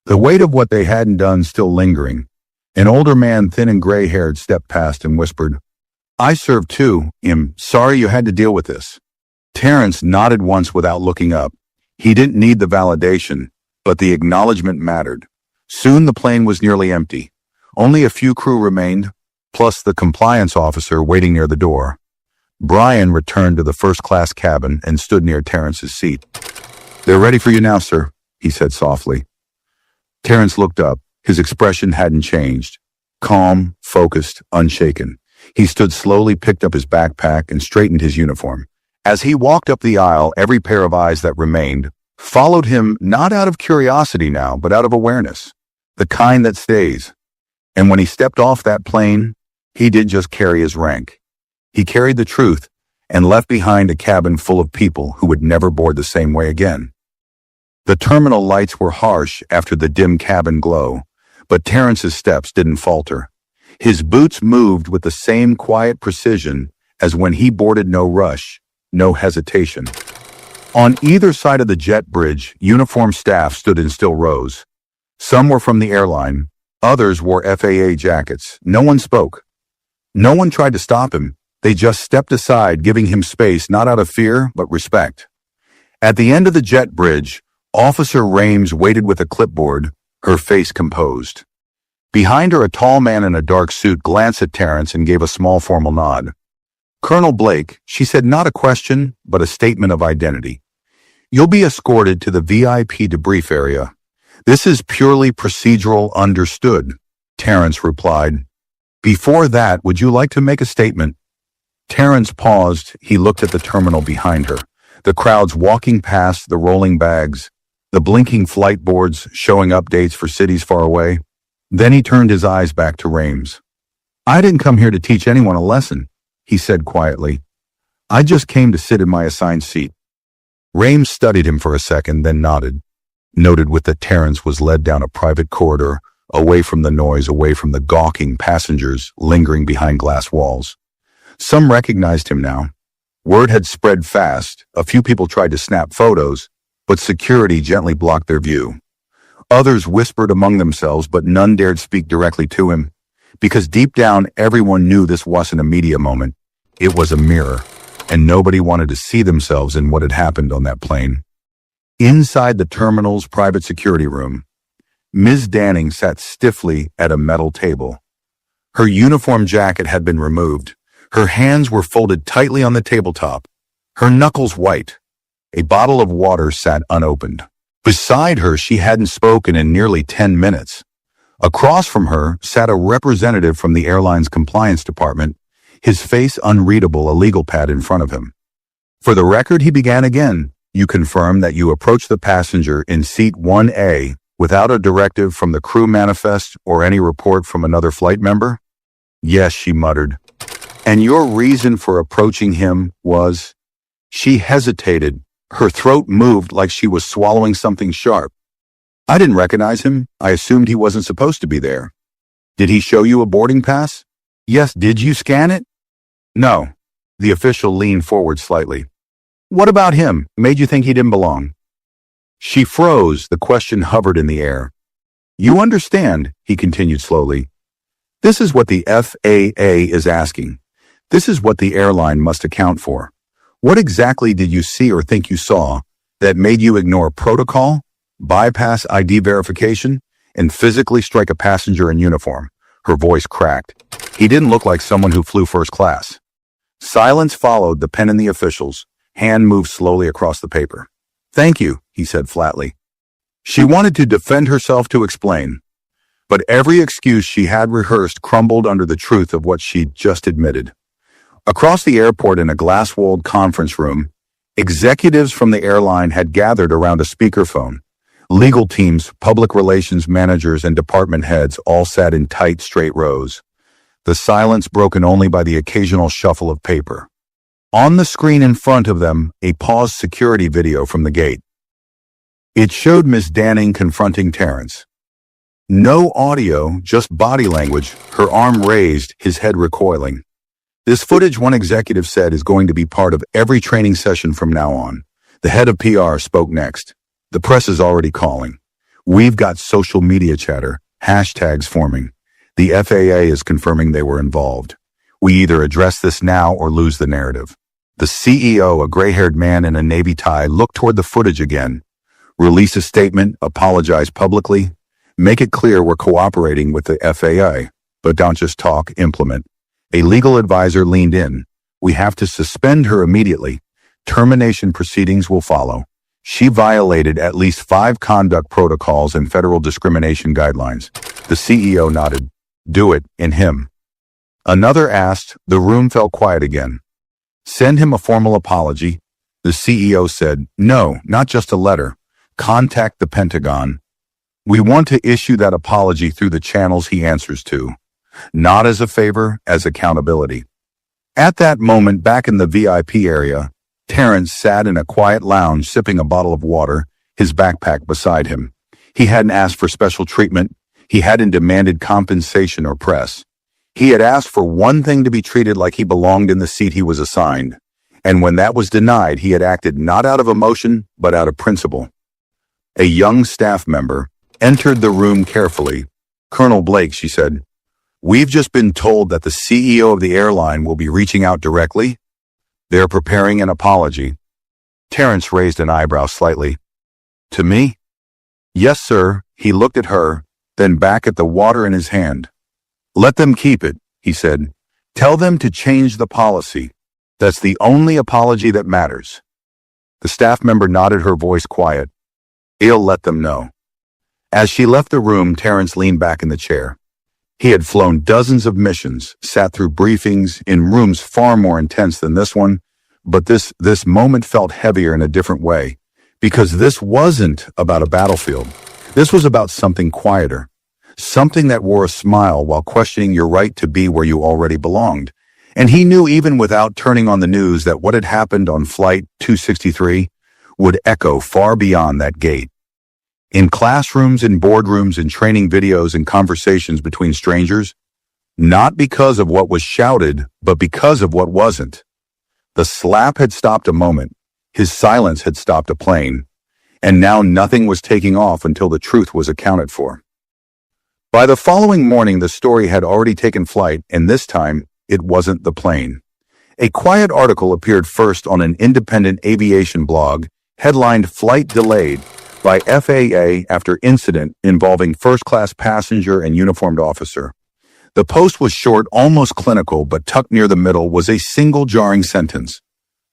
The weight of what they hadn't done still lingering. An older man, thin and gray-haired, stepped past and whispered, "I served too. Sorry you had to deal with this." Terrence nodded once without looking up. He didn't need the validation, but the acknowledgement mattered. Soon the plane was nearly empty. Only a few crew remained, plus the compliance officer waiting near the door. Brian returned to the first-class cabin and stood near Terrence's seat. "They're ready for you now, sir," he said softly. Terrence looked up. His expression hadn't changed. Calm, focused, unshaken. He stood slowly, picked up his backpack, and straightened his uniform. As he walked up the aisle, every pair of eyes that remained followed him, not out of curiosity now, but out of awareness. The kind that stays. And when he stepped off that plane, he didn't just carry his rank. He carried the truth and left behind a cabin full of people who would never board the same way again. The terminal lights were harsh after the dim cabin glow, but Terrence's steps didn't falter. His boots moved with the same quiet precision as when he boarded. No rush, no hesitation. On either side of the jet bridge, uniformed staff stood in still rows. Some were from the airline, others wore FAA jackets. No one spoke. No one tried to stop him. They just stepped aside, giving him space not out of fear, but respect. At the end of the jet bridge, Officer Rames waited with a clipboard, her face composed. Behind her, a tall man in a dark suit glanced at Terrence and gave a small formal nod. "Colonel Blake," she said, not a question, but a statement of identity. "You'll be escorted to the VIP debrief area. This is purely procedural, understood," Terrence replied. "Before that, would you like to make a statement?" Terrence paused. He looked at the terminal behind her. The crowds walking past, the rolling bags, the blinking flight boards showing updates for cities far away. Then he turned his eyes back to Rames. "I didn't come here to teach anyone a lesson," he said quietly. "I just came to sit in my assigned seat." Rames studied him for a second, then nodded. Noted with that Terrence was led down a private corridor, away from the noise, away from the gawking passengers lingering behind glass walls. Some recognized him now. Word had spread fast. A few people tried to snap photos, but security gently blocked their view. Others whispered among themselves, but none dared speak directly to him, because deep down everyone knew this wasn't a media moment. It was a mirror, and nobody wanted to see themselves in what had happened on that plane. Inside the terminal's private security room, Ms. Danning sat stiffly at a metal table. Her uniform jacket had been removed. Her hands were folded tightly on the tabletop, her knuckles white. A bottle of water sat unopened. Beside her, she hadn't spoken in nearly 10 minutes. Across from her sat a representative from the airline's compliance department, his face unreadable, a legal pad in front of him. "For the record," he began again, "you confirm that you approached the passenger in seat 1A without a directive from the crew manifest or any report from another flight member?" "Yes," she muttered. "And your reason for approaching him was?" She hesitated. Her throat moved like she was swallowing something sharp. "I didn't recognize him. I assumed he wasn't supposed to be there." "Did he show you a boarding pass?" "Yes." "Did you scan it?" "No." The official leaned forward slightly. "What about him? Made you think he didn't belong?" She froze. The question hovered in the air. "You understand," he continued slowly. "This is what the FAA is asking. This is what the airline must account for. What exactly did you see or think you saw that made you ignore protocol, bypass ID verification, and physically strike a passenger in uniform?" Her voice cracked. He didn't look like someone who flew first class. Silence followed, the pen in the official's hand moved slowly across the paper. "Thank you," he said flatly. She wanted to defend herself, to explain. But every excuse she had rehearsed crumbled under the truth of what she'd just admitted. Across the airport in a glass-walled conference room, executives from the airline had gathered around a speakerphone. Legal teams, public relations managers, and department heads all sat in tight, straight rows, the silence broken only by the occasional shuffle of paper. On the screen in front of them, a paused security video from the gate. It showed Miss Danning confronting Terrence. No audio, just body language, her arm raised, his head recoiling. This footage, one executive said, is going to be part of every training session from now on. The head of PR spoke next. The press is already calling. We've got social media chatter, hashtags forming. The FAA is confirming they were involved. We either address this now or lose the narrative. The CEO, a gray-haired man in a navy tie, looked toward the footage again. Release a statement, apologize publicly, make it clear we're cooperating with the FAA, but don't just talk, implement. A legal advisor leaned in. We have to suspend her immediately. Termination proceedings will follow. She violated at least 5 conduct protocols and federal discrimination guidelines. The CEO nodded. Do it, in him. Another asked. The room fell quiet again. Send him a formal apology. The CEO said, no, not just a letter. Contact the Pentagon. We want to issue that apology through the channels he answers to. Not as a favor, as accountability. At that moment, back in the VIP area, Terrence sat in a quiet lounge sipping a bottle of water, his backpack beside him. He hadn't asked for special treatment. He hadn't demanded compensation or press. He had asked for one thing: to be treated like he belonged in the seat he was assigned. And when that was denied, he had acted not out of emotion, but out of principle. A young staff member entered the room carefully. Colonel Blake, she said, we've just been told that the CEO of the airline will be reaching out directly. They're preparing an apology. Terrence raised an eyebrow slightly. To me? Yes, sir. He looked at her, then back at the water in his hand. Let them keep it, he said. Tell them to change the policy. That's the only apology that matters. The staff member nodded, her voice quiet. He'll let them know. As she left the room, Terrence leaned back in the chair. He had flown dozens of missions, sat through briefings in rooms far more intense than this one, but this moment felt heavier in a different way, because this wasn't about a battlefield. This was about something quieter, something that wore a smile while questioning your right to be where you already belonged. And he knew, even without turning on the news, that what had happened on Flight 263 would echo far beyond that gate. In classrooms, in boardrooms, in training videos, and conversations between strangers, not because of what was shouted, but because of what wasn't. The slap had stopped a moment, his silence had stopped a plane, and now nothing was taking off until the truth was accounted for. By the following morning, the story had already taken flight, and this time, it wasn't the plane. A quiet article appeared first on an independent aviation blog, headlined "Flight Delayed by FAA After Incident Involving First-Class Passenger and Uniformed Officer." The post was short, almost clinical, but tucked near the middle was a single jarring sentence.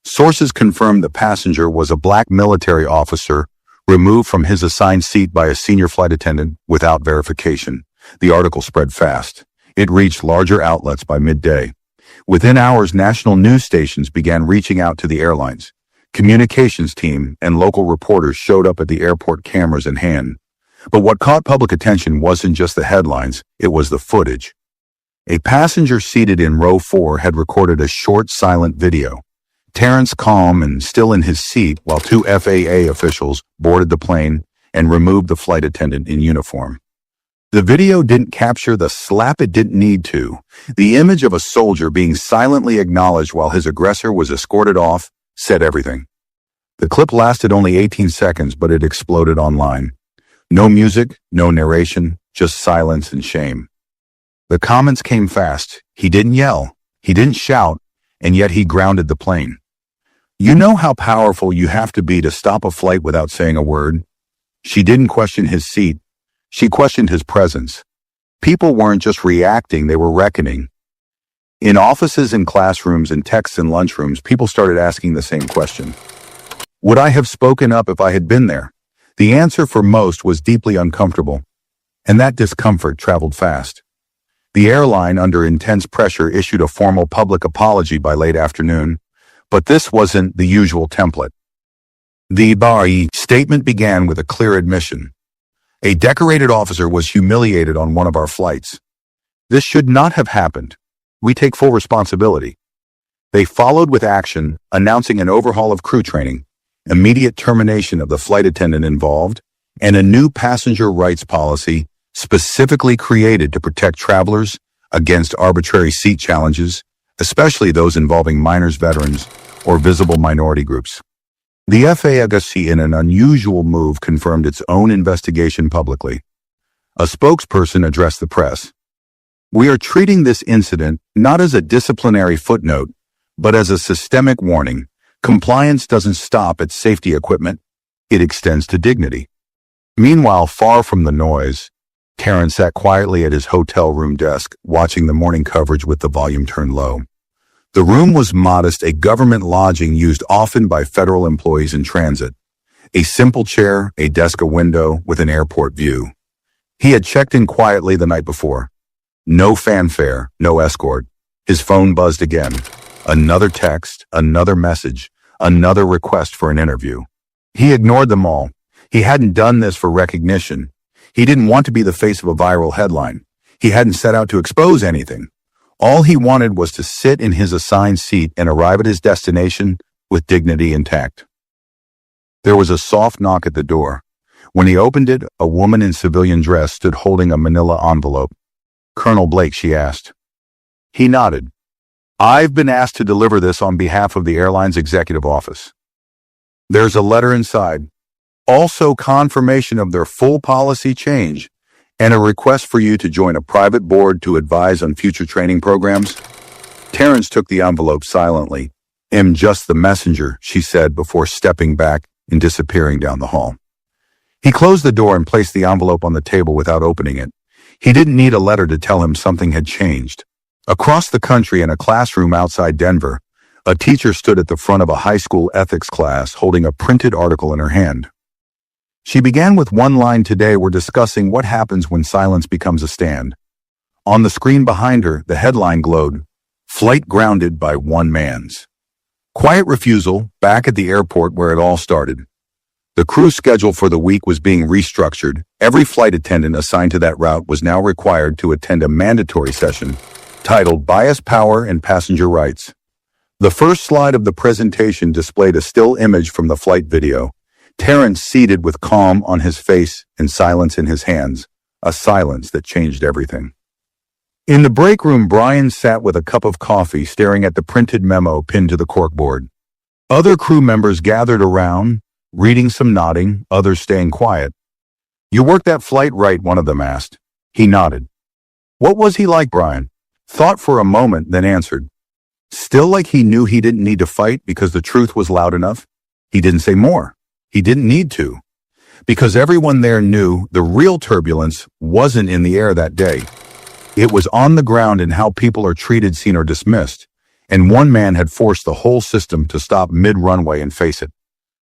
Sources confirmed the passenger was a black military officer removed from his assigned seat by a senior flight attendant without verification. The article spread fast. It reached larger outlets by midday. Within hours, national news stations began reaching out to the airlines. Communications team and local reporters showed up at the airport, cameras in hand. But what caught public attention wasn't just the headlines, it was the footage. A passenger seated in row 4 had recorded a short, silent video. Terrence calm and still in his seat while 2 FAA officials boarded the plane and removed the flight attendant in uniform. The video didn't capture the slap it didn't need to. The image of a soldier being silently acknowledged while his aggressor was escorted off said everything. The clip lasted only 18 seconds, but it exploded online. No music, no narration, just silence and shame. The comments came fast. He didn't yell, he didn't shout, and yet he grounded the plane. You know how powerful you have to be to stop a flight without saying a word? She didn't question his seat. She questioned his presence. People weren't just reacting, they were reckoning. In offices and classrooms and texts and lunchrooms, people started asking the same question. Would I have spoken up if I had been there? The answer for most was deeply uncomfortable. and that discomfort traveled fast. The airline, under intense pressure, issued a formal public apology by late afternoon, but this wasn't the usual template. The BAI statement began with a clear admission. A decorated officer was humiliated on one of our flights. This should not have happened. We take full responsibility. They followed with action, announcing an overhaul of crew training, immediate termination of the flight attendant involved, and a new passenger rights policy specifically created to protect travelers against arbitrary seat challenges, especially those involving minors, veterans, or visible minority groups. The FAA, in an unusual move, confirmed its own investigation publicly. A spokesperson addressed the press. "We are treating this incident not as a disciplinary footnote, but as a systemic warning. Compliance doesn't stop at safety equipment, it extends to dignity." Meanwhile, far from the noise, Terrence sat quietly at his hotel room desk, watching the morning coverage with the volume turned low. The room was modest, a government lodging used often by federal employees in transit. A simple chair, a desk, a window with an airport view. He had checked in quietly the night before. No fanfare, no escort. His phone buzzed again. Another text, another message, another request for an interview. He ignored them all. He hadn't done this for recognition. He didn't want to be the face of a viral headline. He hadn't set out to expose anything. All he wanted was to sit in his assigned seat and arrive at his destination with dignity intact. There was a soft knock at the door. When he opened it, a woman in civilian dress stood holding a manila envelope. "Colonel Blake," she asked. He nodded. "I've been asked to deliver this on behalf of the airline's executive office. There's a letter inside. Also confirmation of their full policy change and a request for you to join a private board to advise on future training programs." Terrence took the envelope silently. "I'm just the messenger," she said before stepping back and disappearing down the hall. He closed the door and placed the envelope on the table without opening it. He didn't need a letter to tell him something had changed. Across the country, in a classroom outside Denver, a teacher stood at the front of a high school ethics class holding a printed article in her hand. She began with one line: "Today we're discussing what happens when silence becomes a stand." On the screen behind her, the headline glowed, "Flight grounded by one man's." Quiet refusal, back at the airport where it all started. The crew schedule for the week was being restructured. Every flight attendant assigned to that route was now required to attend a mandatory session titled Bias, Power, and Passenger Rights. The first slide of the presentation displayed a still image from the flight video. Terrence seated with calm on his face and silence in his hands, a silence that changed everything. In the break room, Brian sat with a cup of coffee, staring at the printed memo pinned to the corkboard. Other crew members gathered around, reading, some nodding, others staying quiet. "You worked that flight right?" one of them asked. He nodded. "What was he like?" Brian thought for a moment, then answered. Still like he knew he didn't need to fight because the truth was loud enough. He didn't say more. He didn't need to. Because everyone there knew the real turbulence wasn't in the air that day. It was on the ground in how people are treated, seen, or dismissed. And one man had forced the whole system to stop mid-runway and face it.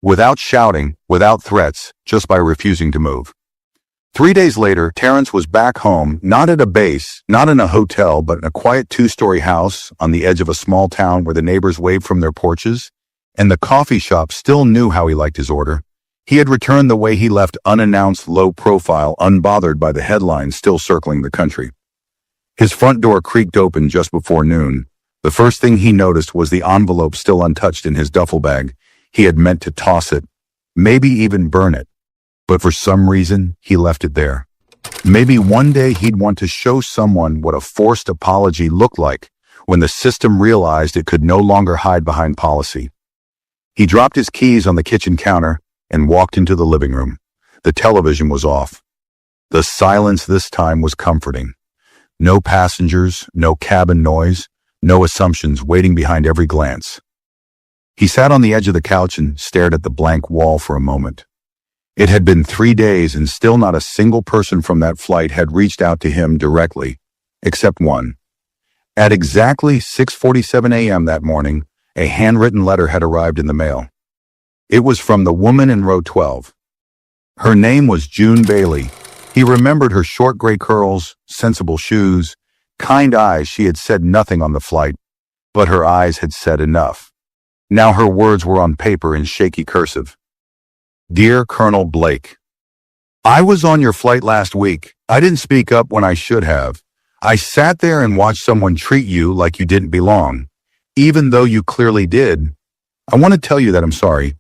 Without shouting, without threats, just by refusing to move. 3 days later, Terrence was back home, not at a base, not in a hotel, but in a quiet 2-story house on the edge of a small town where the neighbors waved from their porches, and the coffee shop still knew how he liked his order. He had returned the way he left, unannounced, low profile, unbothered by the headlines still circling the country. His front door creaked open just before noon. The first thing he noticed was the envelope still untouched in his duffel bag. He had meant to toss it, maybe even burn it. But for some reason, he left it there. Maybe one day he'd want to show someone what a forced apology looked like when the system realized it could no longer hide behind policy. He dropped his keys on the kitchen counter and walked into the living room. The television was off. The silence this time was comforting. No passengers, no cabin noise, no assumptions waiting behind every glance. He sat on the edge of the couch and stared at the blank wall for a moment. It had been 3 days and still not a single person from that flight had reached out to him directly, except one. At exactly 6:47 a.m. that morning, a handwritten letter had arrived in the mail. It was from the woman in row 12. Her name was June Bailey, He remembered her short gray curls, sensible shoes, kind eyes. She had said nothing on the flight, but her eyes had said enough. Now her words were on paper in shaky cursive. Dear Colonel Blake, I was on your flight last week. I didn't speak up when I should have. I sat there and watched someone treat you like you didn't belong, even though you clearly did. I want to tell you that I'm sorry,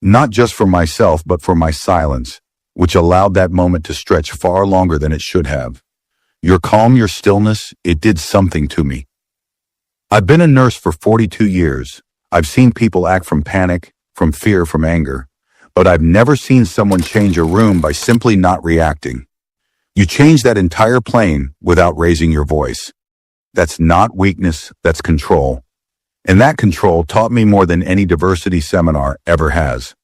not just for myself, but for my silence, which allowed that moment to stretch far longer than it should have. Your calm, your stillness, it did something to me. I've been a nurse for 42 years. I've seen people act from panic, from fear, from anger, but I've never seen someone change a room by simply not reacting. You changed that entire plane without raising your voice. That's not weakness, that's control. And that control taught me more than any diversity seminar ever has.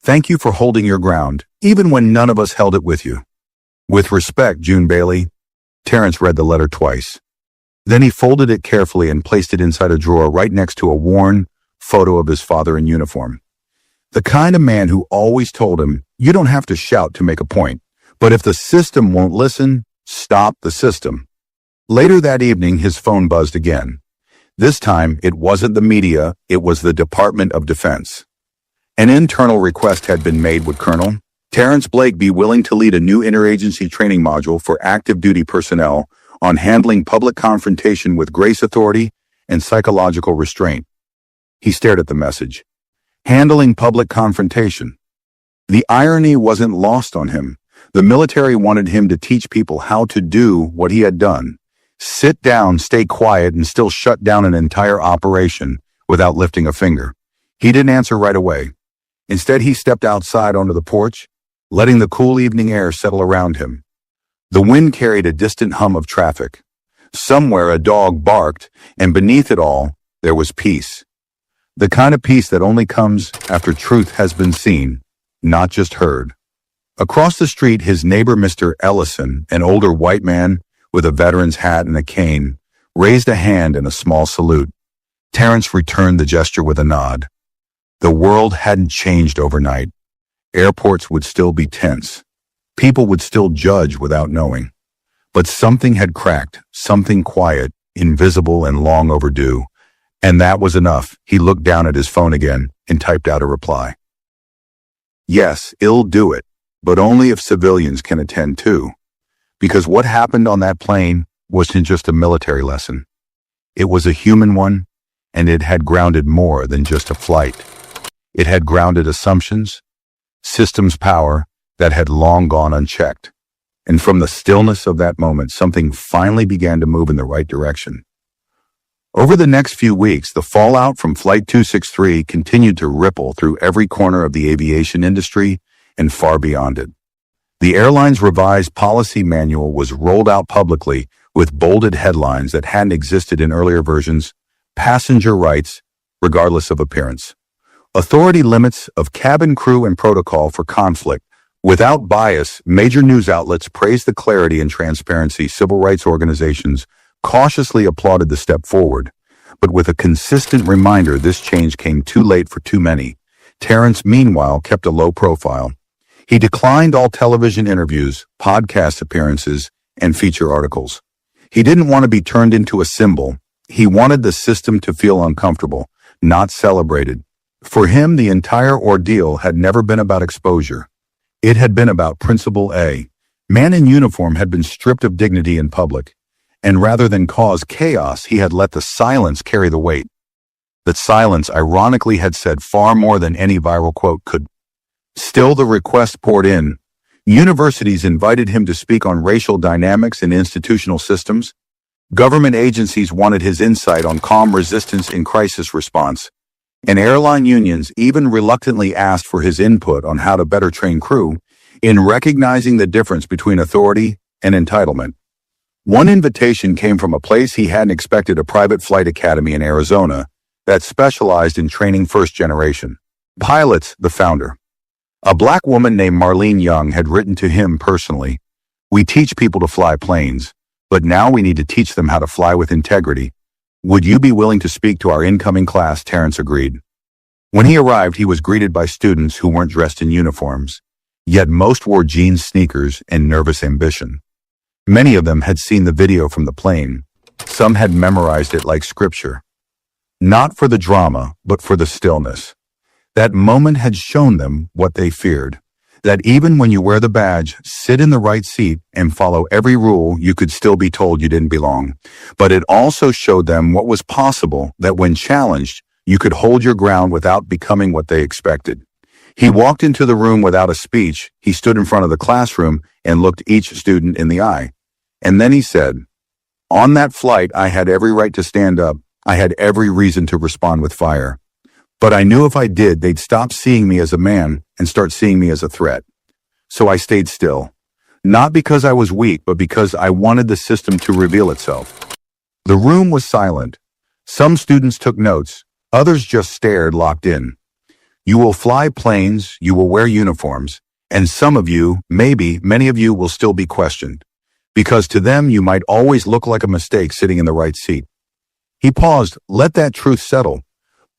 Thank you for holding your ground, even when none of us held it with you. With respect, June Bailey. Terrence read the letter twice. Then he folded it carefully and placed it inside a drawer right next to a worn photo of his father in uniform. The kind of man who always told him, you don't have to shout to make a point, but if the system won't listen, stop the system. Later that evening, his phone buzzed again. This time, it wasn't the media, it was the Department of Defense. An internal request had been made. Would Colonel Terrence Blake be willing to lead a new interagency training module for active duty personnel on handling public confrontation with grace authority and psychological restraint? He stared at the message. Handling public confrontation. The irony wasn't lost on him. The military wanted him to teach people how to do what he had done. Sit down, stay quiet, and still shut down an entire operation without lifting a finger. He didn't answer right away. Instead, he stepped outside onto the porch, letting the cool evening air settle around him. The wind carried a distant hum of traffic. Somewhere a dog barked, and beneath it all, there was peace. The kind of peace that only comes after truth has been seen, not just heard. Across the street, his neighbor, Mr. Ellison, an older white man with a veteran's hat and a cane, raised a hand in a small salute. Terrence returned the gesture with a nod. The world hadn't changed overnight. Airports would still be tense. People would still judge without knowing. But something had cracked, something quiet, invisible, and long overdue. And that was enough. He looked down at his phone again and typed out a reply. Yes, it'll do it, but only if civilians can attend too. Because what happened on that plane wasn't just a military lesson. It was a human one, and it had grounded more than just a flight. It had grounded assumptions, systems power that had long gone unchecked. And from the stillness of that moment, something finally began to move in the right direction. Over the next few weeks, the fallout from Flight 263 continued to ripple through every corner of the aviation industry and far beyond it. The airline's revised policy manual was rolled out publicly with bolded headlines that hadn't existed in earlier versions: passenger rights, regardless of appearance. Authority limits of cabin crew and protocol for conflict. Without bias, major news outlets praised the clarity and transparency. Civil rights organizations cautiously applauded the step forward. But with a consistent reminder, this change came too late for too many. Terrence, meanwhile, kept a low profile. He declined all television interviews, podcast appearances, and feature articles. He didn't want to be turned into a symbol. He wanted the system to feel uncomfortable, not celebrated. For him, the entire ordeal had never been about exposure. It had been about Principle A. Man in uniform had been stripped of dignity in public, and rather than cause chaos, he had let the silence carry the weight. That silence, ironically, had said far more than any viral quote could. Still, the request poured in. Universities invited him to speak on racial dynamics in institutional systems. Government agencies wanted his insight on calm resistance in crisis response. And airline unions even reluctantly asked for his input on how to better train crew in recognizing the difference between authority and entitlement. One invitation came from a place he hadn't expected: a private flight academy in Arizona that specialized in training first-generation pilots. The founder, a black woman named Marlene Young, had written to him personally. "We teach people to fly planes, but now we need to teach them how to fly with integrity. Would you be willing to speak to our incoming class?" Terrence agreed. When he arrived, he was greeted by students who weren't dressed in uniforms. Yet most wore jeans, sneakers, and nervous ambition. Many of them had seen the video from the plane. Some had memorized it like scripture. Not for the drama, but for the stillness. That moment had shown them what they feared. That even when you wear the badge, sit in the right seat, and follow every rule, you could still be told you didn't belong. But it also showed them what was possible, that when challenged, you could hold your ground without becoming what they expected. He walked into the room without a speech. He stood in front of the classroom and looked each student in the eye. And then he said, "On that flight, I had every right to stand up. I had every reason to respond with fire. But I knew if I did, they'd stop seeing me as a man and start seeing me as a threat. So I stayed still. Not because I was weak, but because I wanted the system to reveal itself." The room was silent. Some students took notes. Others just stared, locked in. You will fly planes, you will wear uniforms, and some of you, maybe many of you, will still be questioned. Because to them, you might always look like a mistake sitting in the right seat. He paused. Let that truth settle.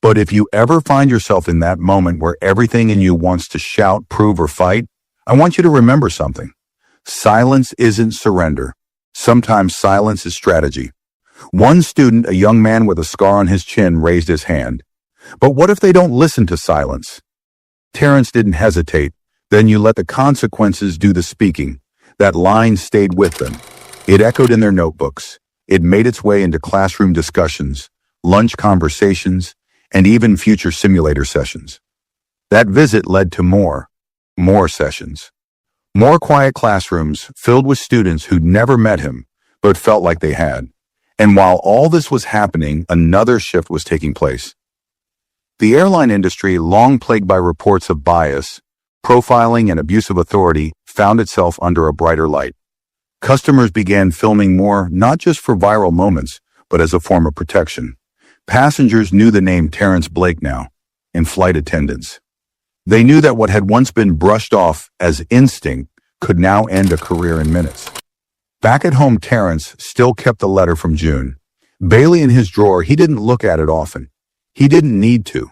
But if you ever find yourself in that moment where everything in you wants to shout, prove, or fight, I want you to remember something. Silence isn't surrender. Sometimes silence is strategy. One student, a young man with a scar on his chin, raised his hand. But what if they don't listen to silence? Terrence didn't hesitate. Then you let the consequences do the speaking. That line stayed with them. It echoed in their notebooks. It made its way into classroom discussions, lunch conversations, and even future simulator sessions. That visit led to more sessions. More quiet classrooms filled with students who'd never met him, but felt like they had. And while all this was happening, another shift was taking place. The airline industry, long plagued by reports of bias, profiling, and abuse of authority, found itself under a brighter light. Customers began filming more, not just for viral moments, but as a form of protection. Passengers knew the name Terrence Blake now, and flight attendants. They knew that what had once been brushed off as instinct could now end a career in minutes. Back at home, Terrence still kept the letter from June. Bailey in his drawer, he didn't look at it often. He didn't need to.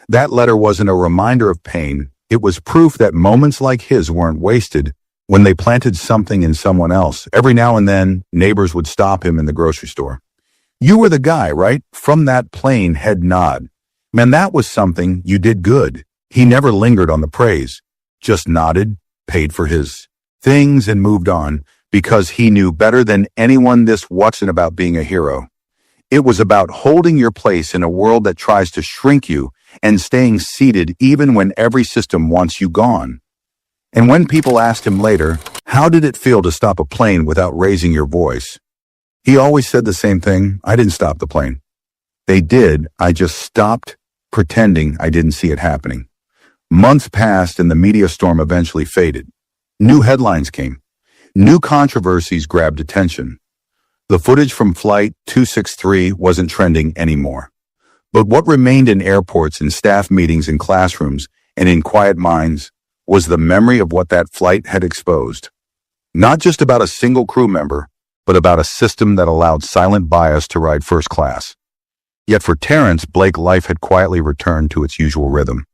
That letter wasn't a reminder of pain. It was proof that moments like his weren't wasted when they planted something in someone else. Every now and then, neighbors would stop him in the grocery store. "You were the guy, right? From that plane," head nod. "Man, that was something. You did good." He never lingered on the praise, just nodded, paid for his things, and moved on, because he knew better than anyone this wasn't about being a hero. It was about holding your place in a world that tries to shrink you and staying seated even when every system wants you gone. And when people asked him later, how did it feel to stop a plane without raising your voice? He always said the same thing: I didn't stop the plane. They did. I just stopped pretending I didn't see it happening. Months passed and the media storm eventually faded. New headlines came. New controversies grabbed attention. The footage from Flight 263 wasn't trending anymore. But what remained in airports, in staff meetings, in classrooms, and in quiet minds was the memory of what that flight had exposed. Not just about a single crew member, but about a system that allowed silent bias to ride first class. Yet for Terrence, Blake, life had quietly returned to its usual rhythm.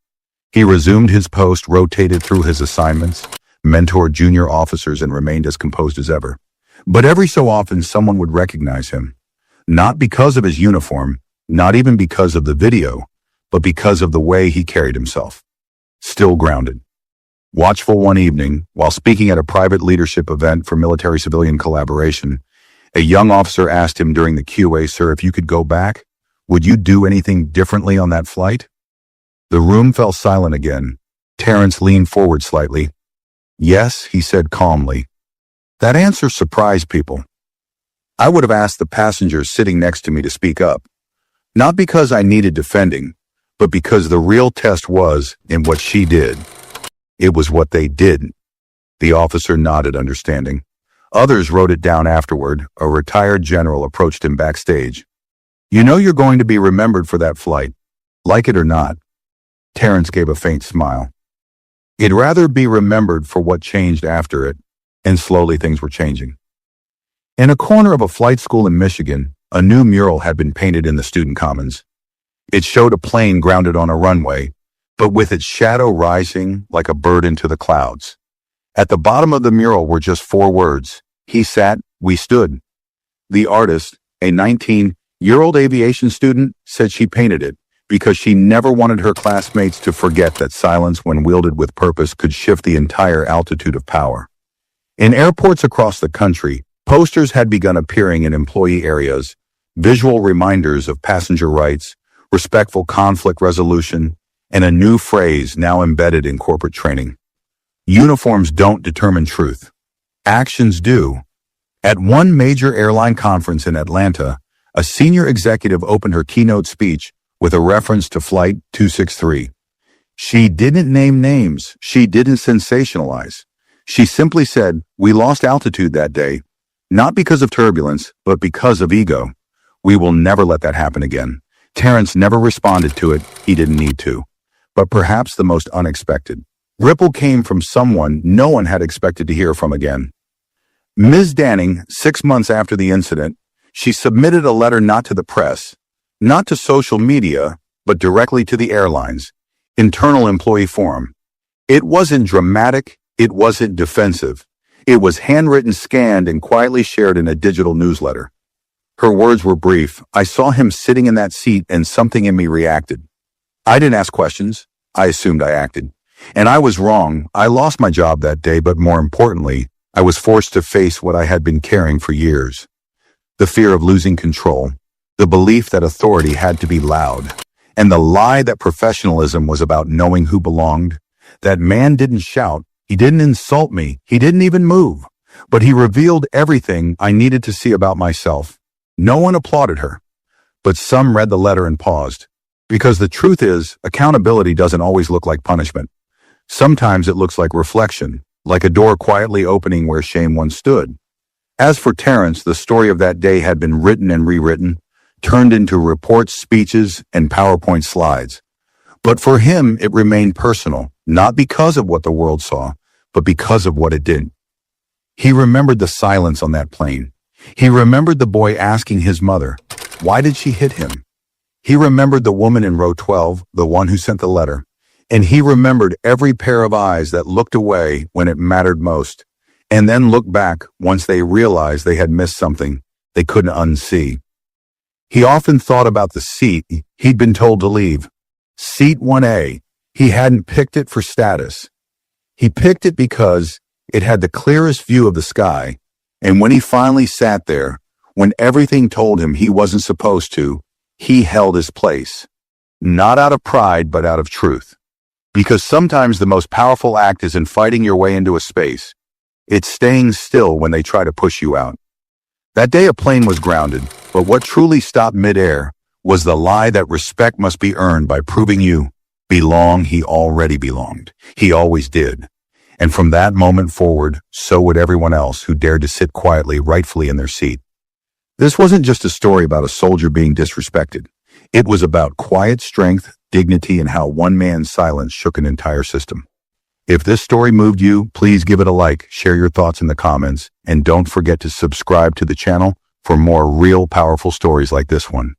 He resumed his post, rotated through his assignments, mentored junior officers, and remained as composed as ever. But every so often, someone would recognize him. Not because of his uniform, not even because of the video, but because of the way he carried himself. Still grounded. Watchful one evening, while speaking at a private leadership event for military-civilian collaboration, a young officer asked him during the QA, "Sir, if you could go back, would you do anything differently on that flight?" The room fell silent again. Terrence leaned forward slightly. "Yes," he said calmly. That answer surprised people. I would have asked the passengers sitting next to me to speak up. Not because I needed defending, but because the real test was in what she did. It was what they did. The officer nodded, understanding. Others wrote it down afterward. A retired general approached him backstage. "You know you're going to be remembered for that flight, like it or not." Terrence gave a faint smile. He'd rather be remembered for what changed after it, and slowly things were changing. In a corner of a flight school in Michigan, a new mural had been painted in the student commons. It showed a plane grounded on a runway, but with its shadow rising like a bird into the clouds. At the bottom of the mural were just 4 words. He sat, we stood. The artist, a 19-year-old aviation student, said she painted it because she never wanted her classmates to forget that silence, when wielded with purpose, could shift the entire altitude of power. In airports across the country, posters had begun appearing in employee areas, visual reminders of passenger rights, respectful conflict resolution, and a new phrase now embedded in corporate training. Uniforms don't determine truth. Actions do. At one major airline conference in Atlanta, a senior executive opened her keynote speech with a reference to Flight 263. She didn't name names. She didn't sensationalize. She simply said, "We lost altitude that day, not because of turbulence, but because of ego. We will never let that happen again." Terrence never responded to it. He didn't need to. But perhaps the most unexpected ripple came from someone no one had expected to hear from again. Ms. Danning, 6 months after the incident, she submitted a letter not to the press, not to social media, but directly to the airline's internal employee forum. It wasn't dramatic. It wasn't defensive. It was handwritten, scanned, and quietly shared in a digital newsletter. Her words were brief. "I saw him sitting in that seat and something in me reacted. I didn't ask questions. I assumed I acted. And I was wrong. I lost my job that day, but more importantly, I was forced to face what I had been carrying for years. The fear of losing control, the belief that authority had to be loud, and the lie that professionalism was about knowing who belonged. That man didn't shout. He didn't insult me. He didn't even move. But he revealed everything I needed to see about myself." No one applauded her, but some read the letter and paused. Because the truth is, accountability doesn't always look like punishment. Sometimes it looks like reflection, like a door quietly opening where shame once stood. As for Terrence, the story of that day had been written and rewritten, turned into reports, speeches, and PowerPoint slides. But for him, it remained personal, not because of what the world saw, but because of what it did. He remembered the silence on that plane. He remembered the boy asking his mother, why did she hit him? He remembered the woman in row 12, the one who sent the letter. And he remembered every pair of eyes that looked away when it mattered most, and then looked back once they realized they had missed something they couldn't unsee. He often thought about the seat he'd been told to leave. Seat 1A. He hadn't picked it for status. He picked it because it had the clearest view of the sky. And when he finally sat there, when everything told him he wasn't supposed to, he held his place. Not out of pride, but out of truth. Because sometimes the most powerful act isn't fighting your way into a space. It's staying still when they try to push you out. That day a plane was grounded, but what truly stopped midair was the lie that respect must be earned by proving you belong. He already belonged. He always did. And from that moment forward, so would everyone else who dared to sit quietly, rightfully in their seat. This wasn't just a story about a soldier being disrespected. It was about quiet strength, dignity, and how one man's silence shook an entire system. If this story moved you, please give it a like, share your thoughts in the comments, and don't forget to subscribe to the channel for more real, powerful stories like this one.